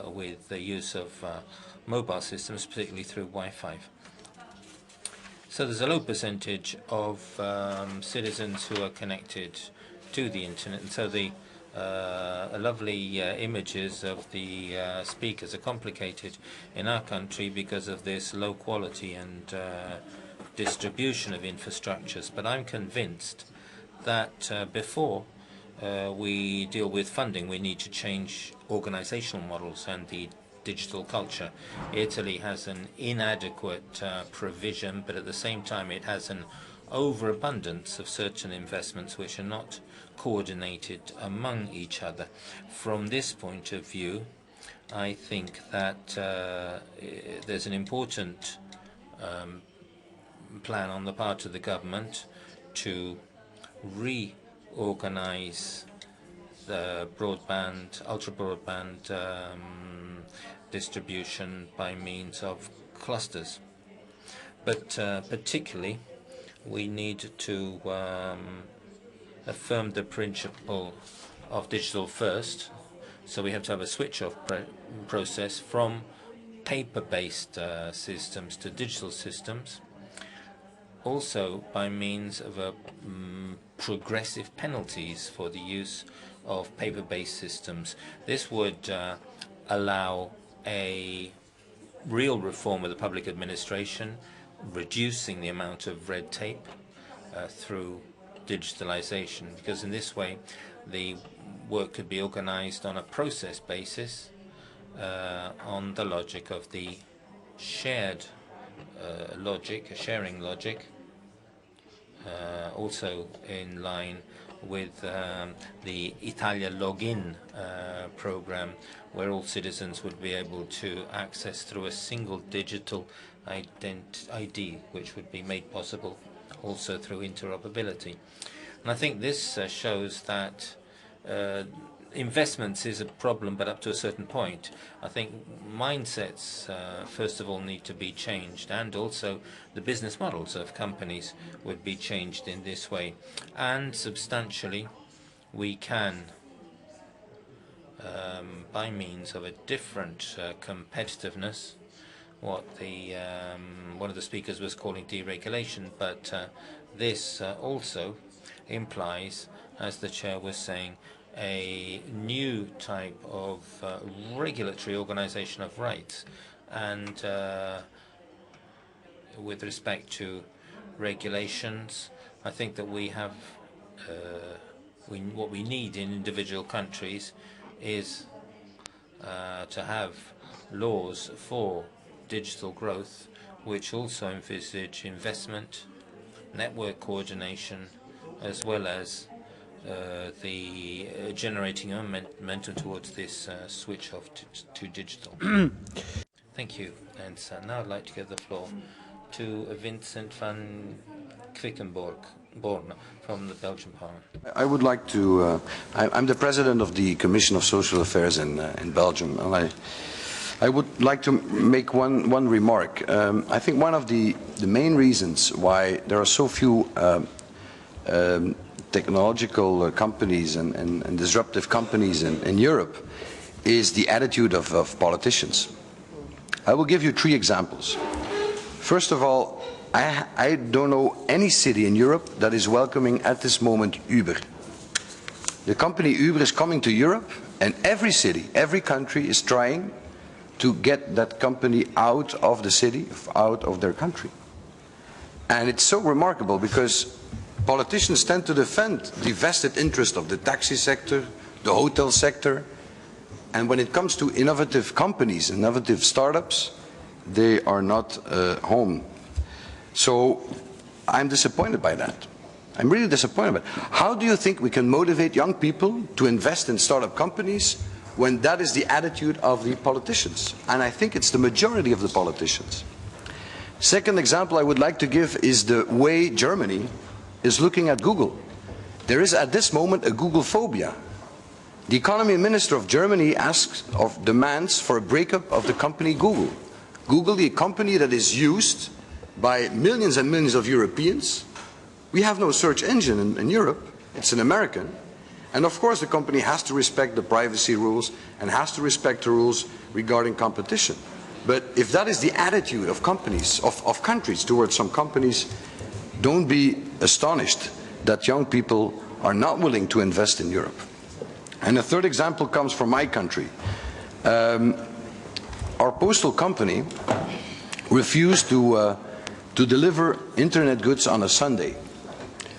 with the use of mobile systems, particularly through Wi-Fi. So there's a low percentage of citizens who are connected to the internet, and so the lovely images of the speakers are complicated in our country because of this low quality and distribution of infrastructures. But I'm convinced that before we deal with funding, we need to change organizational models and the digital culture. Italy has an inadequate provision, but at the same time it has an overabundance of certain investments which are not coordinated among each other. From this point of view, I think that there's an important plan on the part of the government to reorganize the broadband, ultra-broadband distribution by means of clusters. But particularly, we need to affirm the principle of digital first. So we have to have a switch-off process from paper-based systems to digital systems, also by means of progressive penalties for the use of paper-based systems. This would allow a real reform of the public administration, reducing the amount of red tape through digitalization, because in this way the work could be organized on a process basis on the logic of the shared logic, a sharing logic, also in line with the Italia login program, where all citizens would be able to access through a single digital ID, which would be made possible also through interoperability. And I think this shows that investments is a problem, but up to a certain point. I think mindsets, first of all, need to be changed, and also the business models of companies would be changed in this way. And substantially, we can, by means of a different competitiveness, what the one of the speakers was calling deregulation, but this also implies, as the chair was saying, a new type of regulatory organization of rights. And with respect to regulations, I think that we have what we need in individual countries is to have laws for digital growth, which also envisage investment, network coordination, as well as the generating momentum towards this switch off to digital. Thank you. And so now I'd like to give the floor to Vincent van Quickenborn from the Belgian Parliament. I would like to, I'm the President of the Commission of Social Affairs in Belgium, and I would like to make one remark. I think one of the main reasons why there are so few technological companies and disruptive companies in Europe is the attitude of politicians. I will give you 3 examples. First of all, I don't know any city in Europe that is welcoming at this moment Uber. The company Uber is coming to Europe, and every city, every country is trying to get that company out of the city, out of their country. And it's so remarkable because politicians tend to defend the vested interest of the taxi sector, the hotel sector, and when it comes to innovative companies, innovative startups, they are not home. So I'm disappointed by that. I'm really disappointed by that. How do you think we can motivate young people to invest in startup companies when that is the attitude of the politicians? And I think it's the majority of the politicians. Second example I would like to give is the way Germany is looking at Google. There is at this moment a Google phobia. The economy minister of Germany demands for a breakup of the company Google. Google, the company that is used by millions and millions of Europeans. We have no search engine in Europe. It's an American. And of course the company has to respect the privacy rules and has to respect the rules regarding competition. But if that is the attitude of companies, of countries towards some companies, don't be astonished that young people are not willing to invest in Europe. And a third example comes from my country. Our postal company refused to deliver internet goods on a Sunday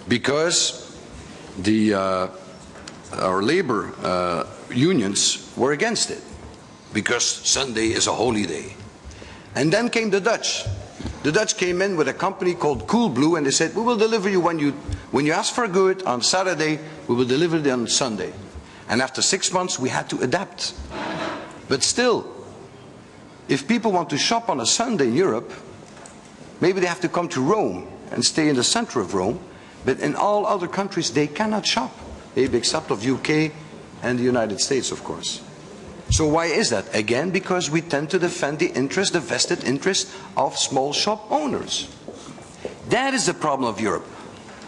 because our labor unions were against it, because Sunday is a holy day. And then came the Dutch. The Dutch came in with a company called Coolblue, and they said, we will deliver you when you ask for a good on Saturday, we will deliver it on Sunday. And after 6 months we had to adapt. But still, if people want to shop on a Sunday in Europe, maybe they have to come to Rome and stay in the center of Rome, but in all other countries they cannot shop, maybe except of UK and the United States, of course. So why is that? Again, because we tend to defend the interest, the vested interest of small shop owners. That is the problem of Europe.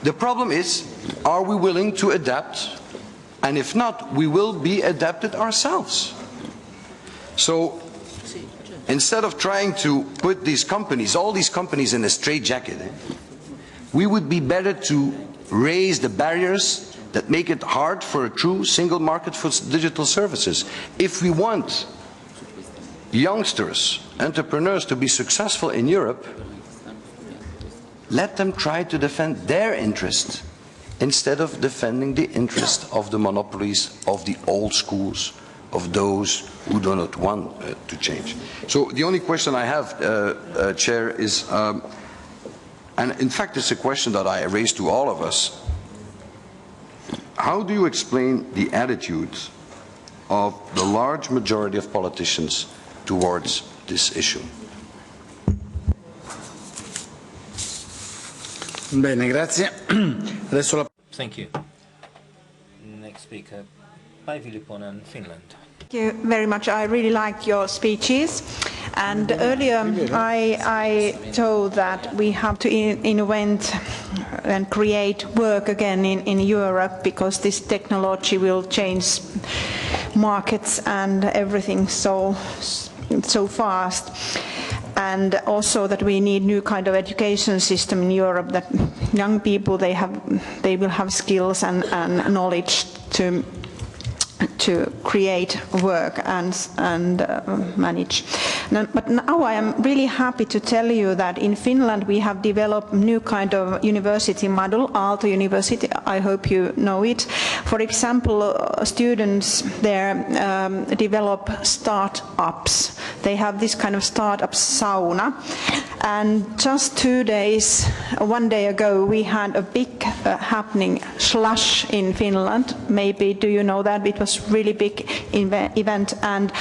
The problem is, are we willing to adapt? And if not, we will be adapted ourselves. So instead of trying to put these companies, all these companies in a straitjacket, we would be better to raise the barriers that make it hard for a true single market for digital services. If we want youngsters, entrepreneurs to be successful in Europe, let them try to defend their interest instead of defending the interest of the monopolies of the old schools, of those who do not want to change. So the only question I have, Chair, is, and in fact it's a question that I raised to all of us, how do you explain the attitude of the large majority of politicians towards this issue? Bene, grazie. Adesso la... Thank you. Next speaker, Päivi Lipponen, Finland. Thank you very much. I really liked your speeches. And earlier I told that we have to invent and create work again in Europe, because this technology will change markets and everything so fast. And also that we need new kind of education system in Europe, that young people, they will have skills and knowledge to create work and manage. But now I am really happy to tell you that in Finland we have developed a new kind of university model, Aalto University. I hope you know it. For example, students there develop start-ups. They have this kind of start-up sauna. And just 2 days, 1 day ago, we had a big happening, Slush, in Finland. Maybe do you know that? It was really big event, and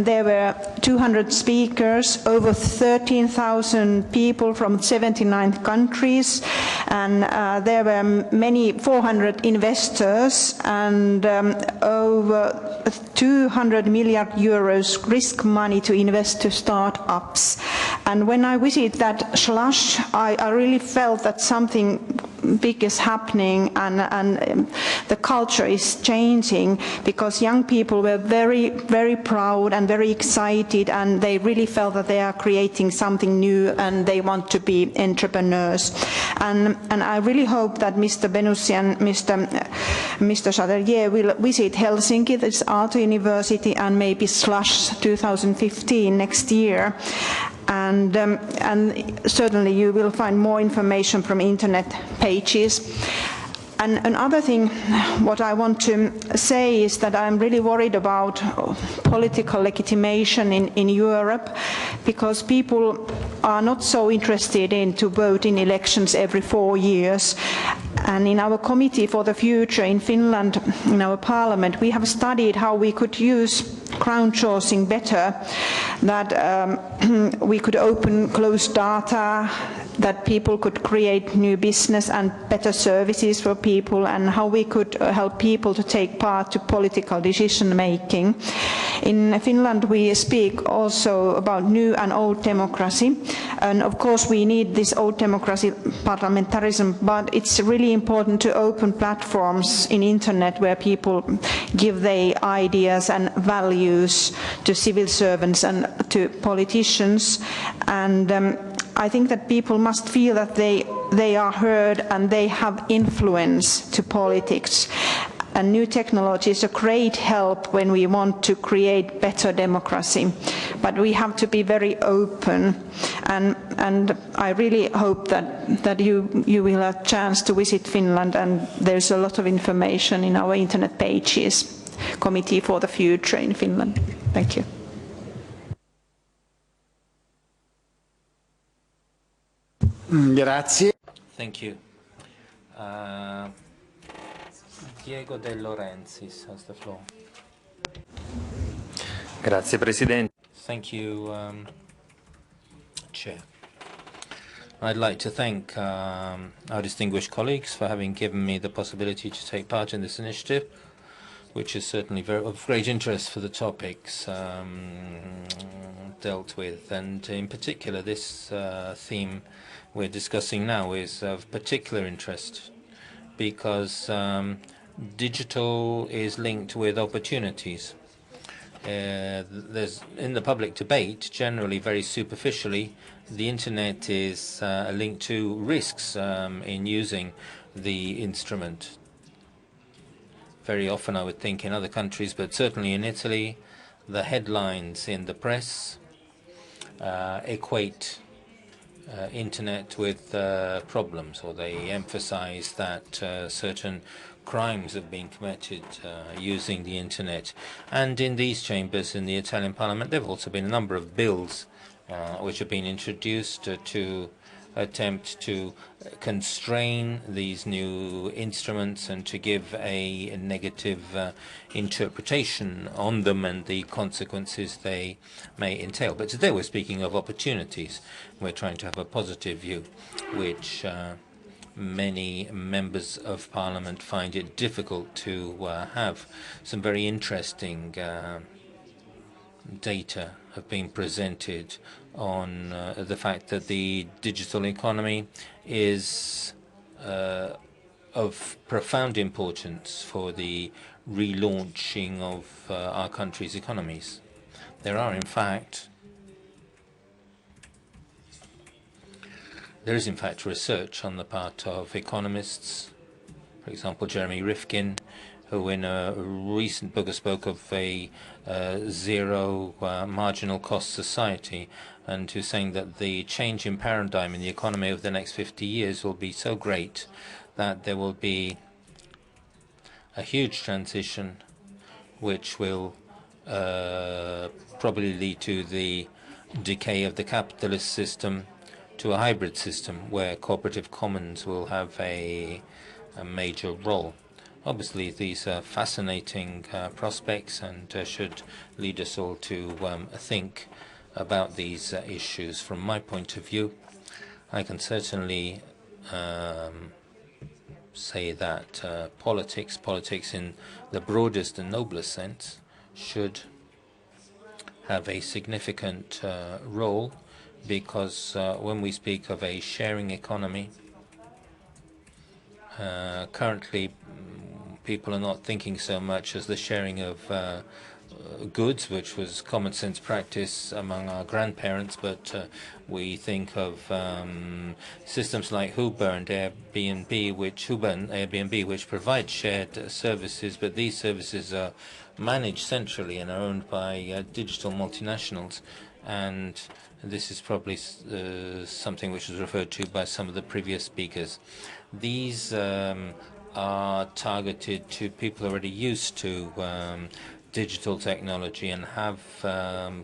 there were 200 speakers, over 13,000 people from 79 countries, and there were many 400 investors and over 200 million euros risk money to invest to start-ups. And when I visited that Slush, I really felt that something is happening, and the culture is changing, because young people were very, very proud and very excited, and they really felt that they are creating something new and they want to be entrepreneurs. And I really hope that Mr. Benussi and Mr. Chatelier will visit Helsinki, this Aalto University, and maybe Slush 2015 next year. And certainly you will find more information from internet pages. And another thing, what I want to say is that I'm really worried about political legitimation in Europe, because people are not so interested in to vote in elections every 4 years. And in our Committee for the Future in Finland, in our Parliament, we have studied how we could use crowdsourcing better, that we could open closed data, that people could create new business and better services for people, and how we could help people to take part to political decision making. In Finland we speak also about new and old democracy, and of course we need this old democracy parliamentarism, but it's really important to open platforms in internet where people give their ideas and values to civil servants and to politicians. And I think that people must feel that they are heard and they have influence to politics. And new technology is a great help when we want to create better democracy. But we have to be very open. And I really hope that you will have a chance to visit Finland, and there's a lot of information in our internet pages. Committee for the Future in Finland. Thank you. Grazie. Thank you. Diego De Laurentiis has the floor. Grazie, Presidente. Thank you, Chair. I'd like to thank our distinguished colleagues for having given me the possibility to take part in this initiative, which is certainly of great interest for the topics dealt with. And in particular, this theme we're discussing now is of particular interest because digital is linked with opportunities. There's, in the public debate, generally very superficially, the internet is linked to risks in using the instrument. Very often, I would think, in other countries, but certainly in Italy, the headlines in the press equate internet with problems, or they emphasize that certain crimes have been committed using the internet. And in these chambers in the Italian Parliament, there have also been a number of bills which have been introduced to attempt to constrain these new instruments and to give a negative interpretation on them and the consequences they may entail. But today we're speaking of opportunities. We're trying to have a positive view, which many members of Parliament find it difficult to have. Some very interesting data have been presented on the fact that the digital economy is of profound importance for the relaunching of our country's economies. There is in fact research on the part of economists, for example Jeremy Rifkin, who in a recent book spoke of a zero marginal cost society, and who's saying that the change in paradigm in the economy over the next 50 years will be so great that there will be a huge transition which will probably lead to the decay of the capitalist system to a hybrid system where cooperative commons will have a major role. Obviously, these are fascinating prospects and should lead us all to think about these issues. From my point of view, I can certainly say that politics in the broadest and noblest sense, should have a significant role, because when we speak of a sharing economy, Currently, people are not thinking so much as the sharing of goods, which was common sense practice among our grandparents, but we think of systems like Uber and Airbnb, which provide shared services, but these services are managed centrally and are owned by digital multinationals, and this is probably something which was referred to by some of the previous speakers. These are targeted to people already used to digital technology and have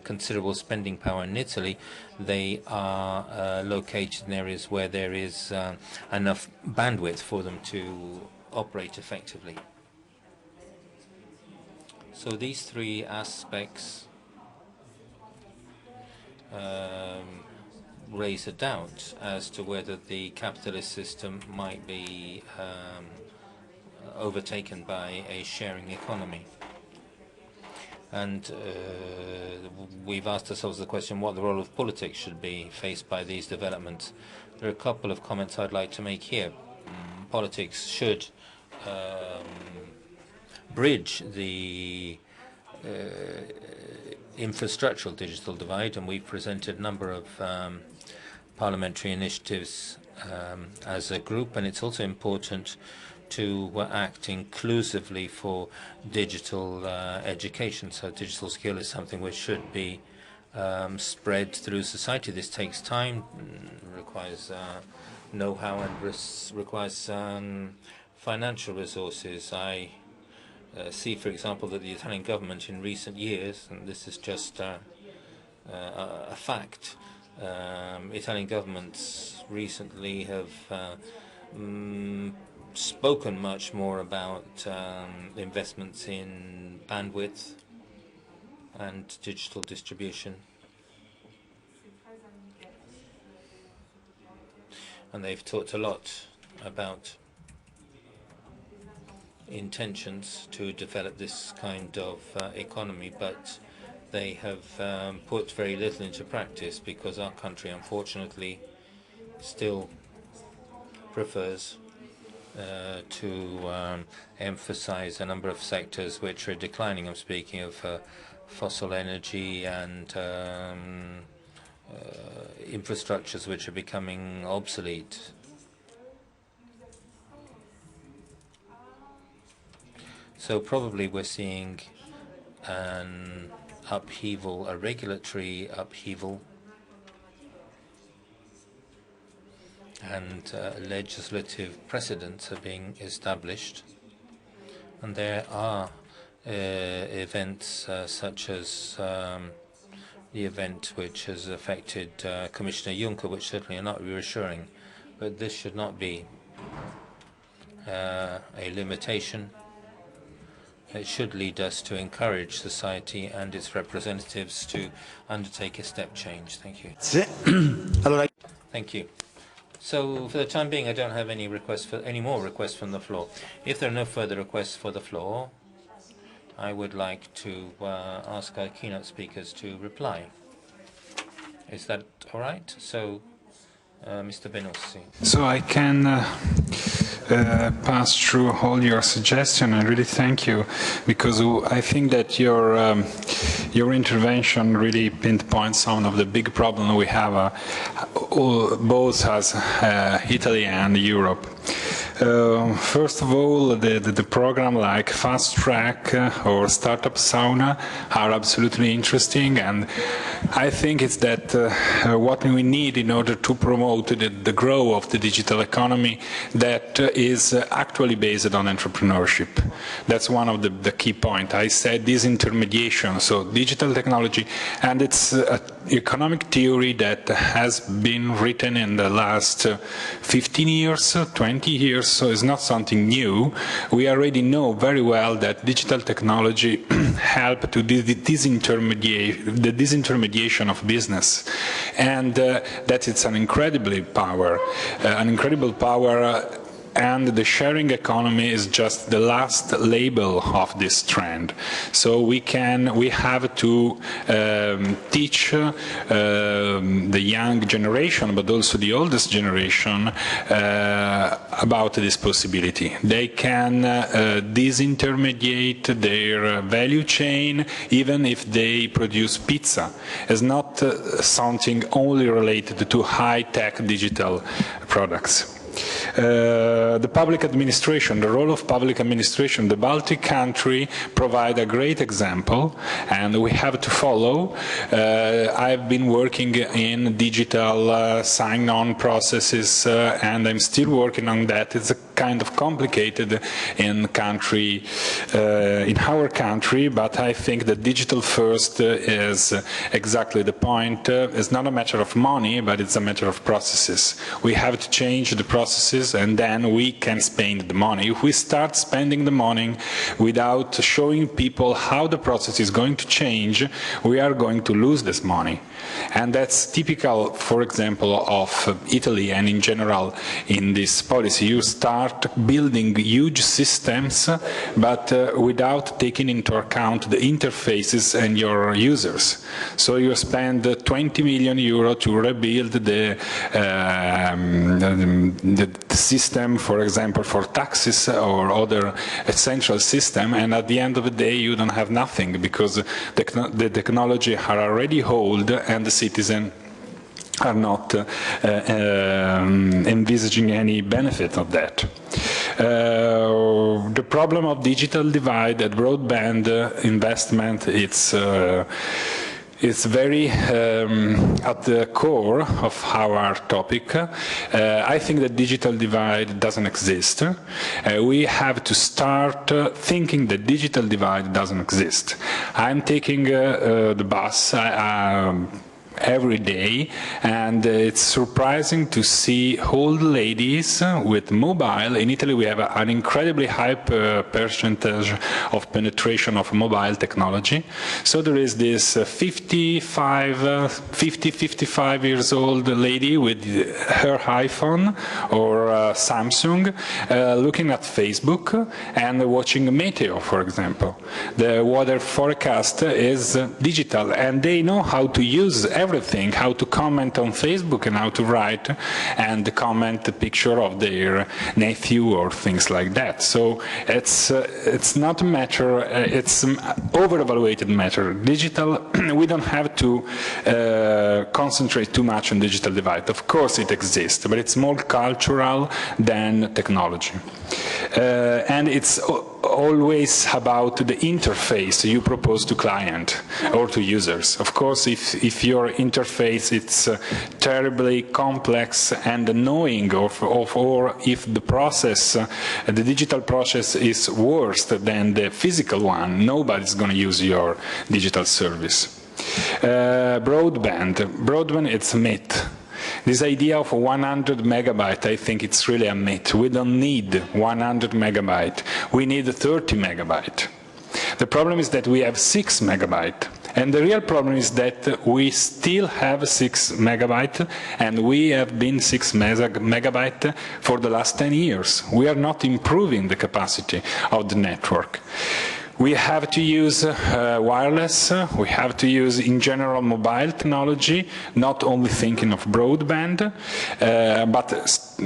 considerable spending power. In Italy, they are located in areas where there is enough bandwidth for them to operate effectively. So these three aspects raise a doubt as to whether the capitalist system might be overtaken by a sharing economy. And we've asked ourselves the question what the role of politics should be faced by these developments. There are a couple of comments I'd like to make here. Politics should bridge the infrastructural digital divide, and we've presented a number of parliamentary initiatives as a group, and it's also important to act inclusively for digital education. So digital skill is something which should be spread through society. This takes time, requires know-how, and requires financial resources. I see, for example, that the Italian government in recent years, and this is just a fact, Italian governments recently have spoken much more about investments in bandwidth and digital distribution. And they've talked a lot about intentions to develop this kind of economy, but they have put very little into practice because our country, unfortunately, still prefers to emphasize a number of sectors which are declining. I'm speaking of fossil energy and infrastructures which are becoming obsolete. So probably we're seeing an upheaval, a regulatory upheaval, and legislative precedents are being established. And there are events such as the event which has affected Commissioner Juncker, which certainly are not reassuring. But this should not be a limitation. It should lead us to encourage society and its representatives to undertake a step change. Thank you. Thank you. So for the time being, I don't have any more requests from the floor. If there are no further requests for the floor, I would like to ask our keynote speakers to reply. Is that all right? So, Mr. Benussi. So I can pass through all your suggestions. I really thank you, because I think that your intervention really pinpoints some of the big problems we have, both as Italy and Europe. First of all, the program like Fast Track or Startup Sauna are absolutely interesting, and I think it's that what we need in order to promote the growth of the digital economy that is actually based on entrepreneurship. That's one of the key points. I said disintermediation, so digital technology, and it's an economic theory that has been written in the last 15 years, 20 years, so it's not something new. We already know very well that digital technology help to the disintermediation of business, and that it's an incredible power, and the sharing economy is just the last label of this trend. So we have to teach the young generation, but also the oldest generation, about this possibility. They can disintermediate their value chain, even if they produce pizza. It's not something only related to high-tech digital products. The public administration, the role of public administration, the Baltic country provide a great example, and we have to follow. I've been working in digital sign-on processes, and I'm still working on that. It's kind of complicated in our country, but I think that digital first is exactly the point. It's not a matter of money, but it's a matter of processes. We have to change the processes, and then we can spend the money. If we start spending the money without showing people how the process is going to change, we are going to lose this money. And that's typical, for example, of Italy and in general in this policy. You start building huge systems, but without taking into account the interfaces and your users. So you spend 20 million euro to rebuild the system, for example, for taxes or other essential system, and at the end of the day you don't have nothing, because the technology are already old and the citizen are not envisaging any benefit of that. The problem of digital divide and broadband investment, it's very at the core of our topic. I think that digital divide doesn't exist. We have to start thinking that digital divide doesn't exist. I'm taking the bus every day, and it's surprising to see old ladies with mobile. In Italy we have an incredibly high percentage of penetration of mobile technology. So there is this 55 years old lady with her iPhone or Samsung looking at Facebook and watching Meteo, for example. The weather forecast is digital, and they know how to use everything, how to comment on Facebook and how to write and comment a picture of their nephew or things like that. So it's not a matter, it's an over-evaluated matter. Digital, we don't have to concentrate too much on digital divide. Of course it exists, but it's more cultural than technology. And it's always about the interface you propose to client or to users. Of course, if your interface it's terribly complex and annoying, or if the process, the digital process is worse than the physical one, nobody's going to use your digital service. Broadband, it's a myth. This idea of 100 megabyte, I think it's really a myth. We don't need 100 megabyte. We need 30 megabyte. The problem is that we have 6 megabyte. And the real problem is that we still have 6 megabyte, and we have been 6 megabyte for the last 10 years. We are not improving the capacity of the network. We have to use wireless, we have to use in general mobile technology, not only thinking of broadband, but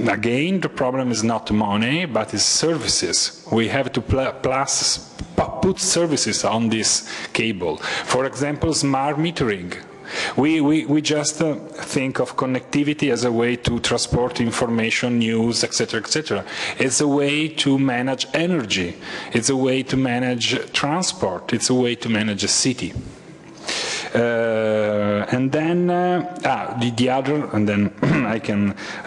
again the problem is not money, but is services. We have to put services on this cable. For example, smart metering. We just think of connectivity as a way to transport information, news, etc., etc. It's a way to manage energy. It's a way to manage transport. It's a way to manage a city. And then the other, and then I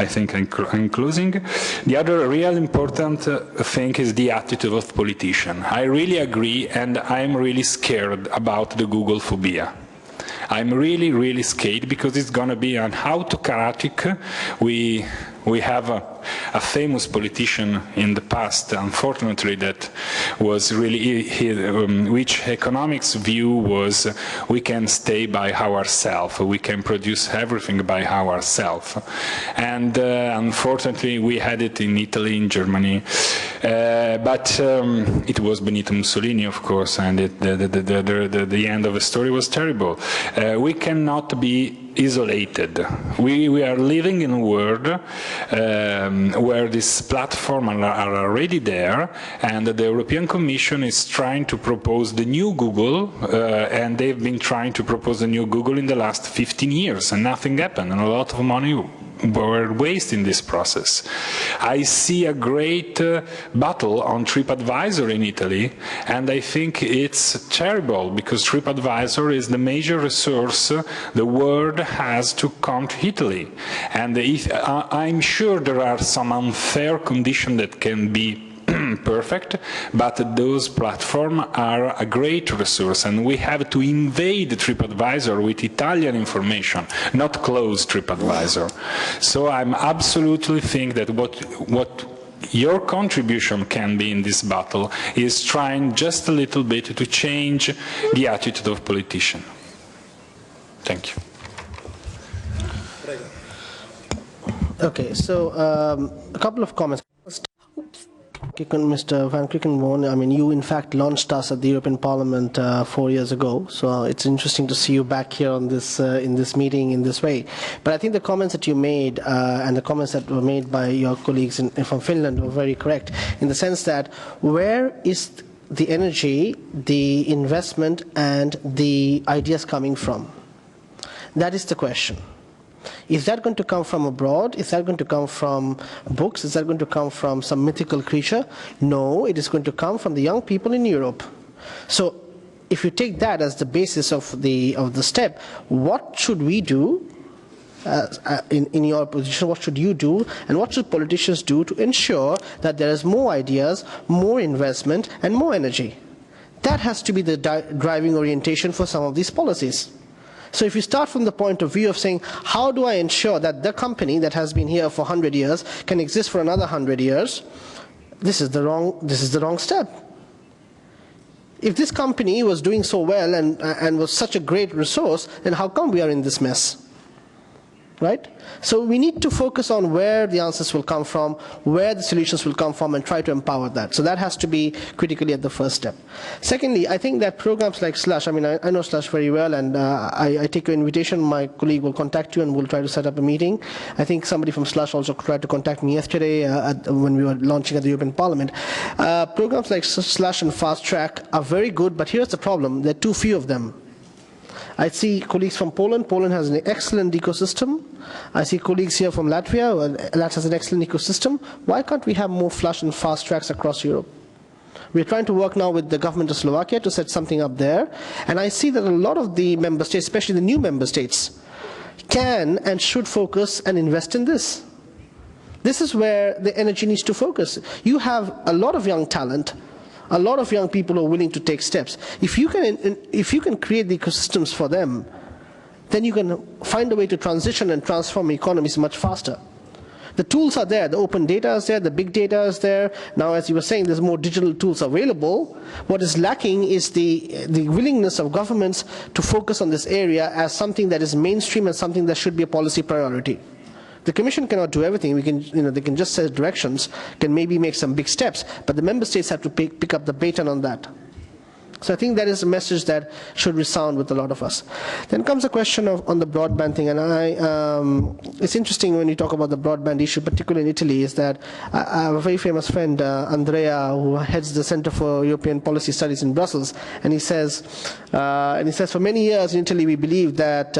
think I'm closing. The other real important thing is the attitude of politicians. I really agree, and I'm really scared about the Google phobia. I'm really scared because it's going to be an autocratic. We have a famous politician in the past, unfortunately, that was really, which economics view was we can stay by ourselves, we can produce everything by ourselves. And unfortunately, we had it in Italy, in Germany, but it was Benito Mussolini, of course, and the end of the story was terrible. We cannot be isolated. We are living in a world where these platforms are already there, and the European Commission is trying to propose the new Google, and they've been trying to propose the new Google in the last 15 years, and nothing happened, and a lot of money were wasted in this process. I see a great battle on TripAdvisor in Italy, and I think it's terrible because TripAdvisor is the major resource the world has to come to Italy. And I'm sure there are some unfair conditions that can be perfect, but those platforms are a great resource, and we have to invade TripAdvisor with Italian information, not close TripAdvisor. So I absolutely think that what your contribution can be in this battle is trying just a little bit to change the attitude of politicians. Thank you. Okay, so a couple of comments. Mr. Van Quickenborne, I mean, you in fact launched us at the European Parliament 4 years ago, so it's interesting to see you back here on this in this meeting in this way. But I think the comments that you made and the comments that were made by your colleagues from Finland were very correct, in the sense that where is the energy, the investment, and the ideas coming from? That is the question. Is that going to come from abroad? Is that going to come from books? Is that going to come from some mythical creature? No, it is going to come from the young people in Europe. So if you take that as the basis of the step, what should we do in your position? What should you do, and what should politicians do to ensure that there is more ideas, more investment, and more energy? That has to be the driving orientation for some of these policies. So if you start from the point of view of saying, how do I ensure that the company that has been here for 100 years can exist for another 100 years, this is the wrong step. If this company was doing so well and was such a great resource, then how come we are in this mess? Right? So we need to focus on where the answers will come from, where the solutions will come from, and try to empower that. So that has to be critically at the first step. Secondly, I think that programs like Slush, I mean, I know Slush very well, and I take your invitation. My colleague will contact you, and we'll try to set up a meeting. I think somebody from Slush also tried to contact me yesterday when we were launching at the European Parliament. Programs like Slush and Fast Track are very good, but here's the problem. There are too few of them. I see colleagues from Poland. Poland has an excellent ecosystem. I see colleagues here from Latvia. That has an excellent ecosystem. Why can't we have more flush and fast tracks across Europe? We're trying to work now with the government of Slovakia to set something up there. And I see that a lot of the member states, especially the new member states, can and should focus and invest in this. This is where the energy needs to focus. You have a lot of young talent. A lot of young people are willing to take steps. If you can create the ecosystems for them, then you can find a way to transition and transform economies much faster. The tools are there. The open data is there. The big data is there. Now, as you were saying, there's more digital tools available. What is lacking is the willingness of governments to focus on this area as something that is mainstream and something that should be a policy priority. The Commission cannot do everything. They can just set directions, can maybe make some big steps, but the member states have to pick up the baton on that. So I think that is a message that should resound with a lot of us. Then comes a question on the broadband thing, and it's interesting when you talk about the broadband issue, particularly in Italy, is that I have a very famous friend, Andrea, who heads the Center for European Policy Studies in Brussels, and he says for many years in Italy we believed that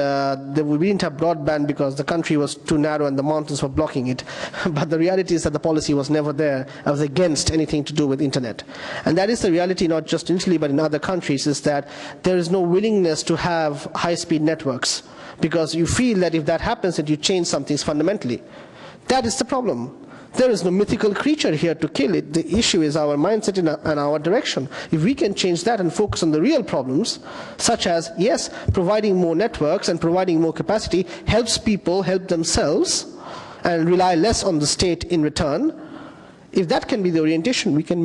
we didn't have broadband because the country was too narrow and the mountains were blocking it. But the reality is that the policy was never there. I was against anything to do with internet. And that is the reality not just in Italy but in other countries, is that there is no willingness to have high-speed networks because you feel that if that happens that you change something fundamentally. That is the problem. There is no mythical creature here to kill it. The issue is our mindset and our direction. If we can change that and focus on the real problems, such as, yes, providing more networks and providing more capacity helps people help themselves, and rely less on the state in return, if that can be the orientation, we can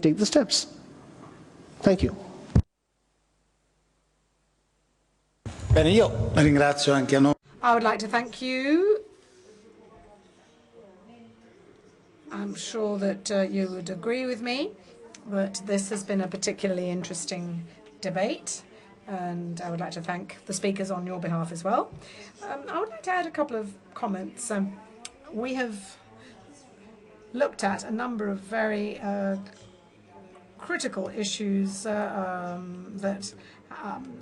take the steps. Thank you. Bene, io ringrazio anche a noi. I would like to thank you. I'm sure that you would agree with me that this has been a particularly interesting debate, and I would like to thank the speakers on your behalf as well. I would like to add a couple of comments. We have looked at a number of very critical issues that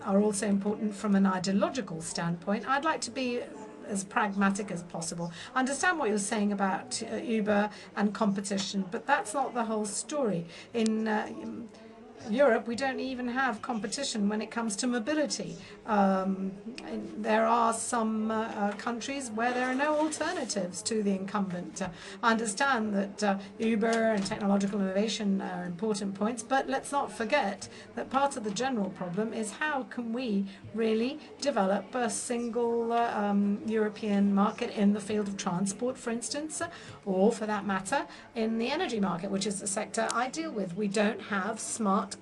are also important from an ideological standpoint. I'd like to be as pragmatic as possible. I understand what you're saying about Uber and competition, but that's not the whole story. In Europe, we don't even have competition when it comes to mobility. There are some countries where there are no alternatives to the incumbent. I understand that Uber and technological innovation are important points, but let's not forget that part of the general problem is how can we really develop a single European market in the field of transport, for instance, or for that matter, in the energy market, which is the sector I deal with. We don't have smart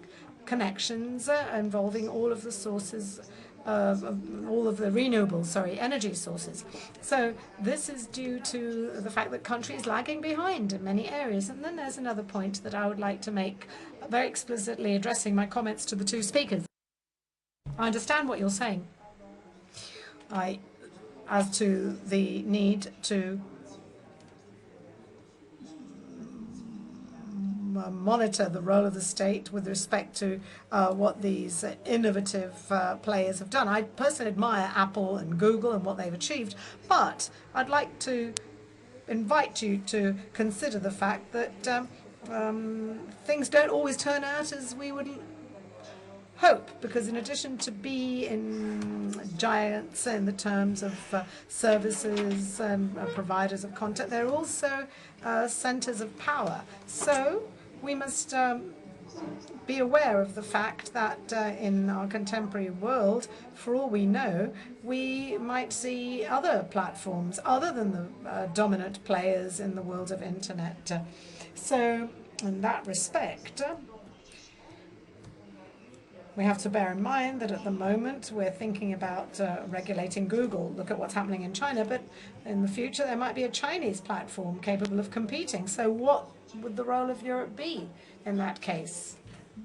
connections involving all of the sources all of the renewable, energy sources. So this is due to the fact that countries lagging behind in many areas. And then there's another point that I would like to make, very explicitly addressing my comments to the two speakers. I understand what you're saying. As to the need to monitor the role of the state with respect to what these innovative players have done. I personally admire Apple and Google and what they've achieved, but I'd like to invite you to consider the fact that things don't always turn out as we would hope, because in addition to being giants in the terms of services and providers of content, they're also centers of power. So we must be aware of the fact that in our contemporary world, for all we know, we might see other platforms other than the dominant players in the world of internet. So in that respect, we have to bear in mind that at the moment we're thinking about regulating Google. Look at what's happening in China, but in the future there might be a Chinese platform capable of competing. So what would the role of Europe be in that case?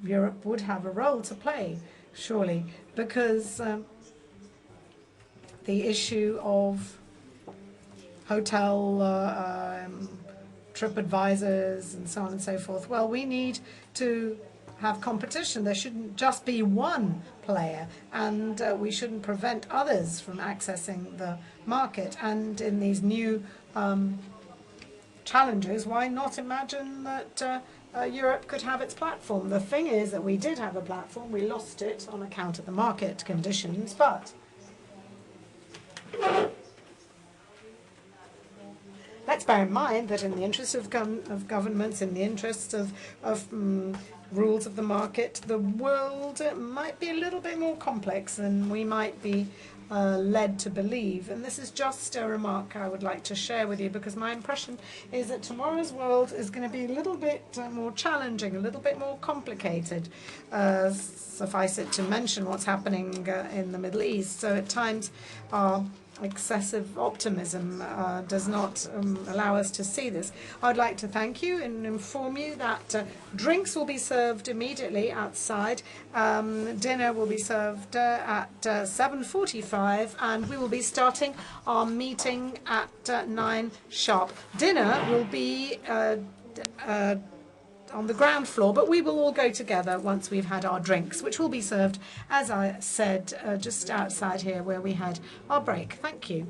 Europe would have a role to play, surely, because the issue of hotel trip advisors and so on and so forth, well, we need to have competition. There shouldn't just be one player, and we shouldn't prevent others from accessing the market. And in these new challenges, why not imagine that Europe could have its platform? The thing is that we did have a platform, we lost it on account of the market conditions, but let's bear in mind that in the interest of governments, in the interest of rules of the market, the world might be a little bit more complex than we might be led to believe. And this is just a remark I would like to share with you, because my impression is that tomorrow's world is going to be a little bit more challenging, a little bit more complicated. Suffice it to mention what's happening in the Middle East. So at times our excessive optimism does not allow us to see this. I'd like to thank you and inform you that drinks will be served immediately outside. Dinner will be served at 7:45, and we will be starting our meeting at 9 sharp. Dinner will be on the ground floor, but we will all go together once we've had our drinks, which will be served, as I said, just outside here where we had our break. Thank you.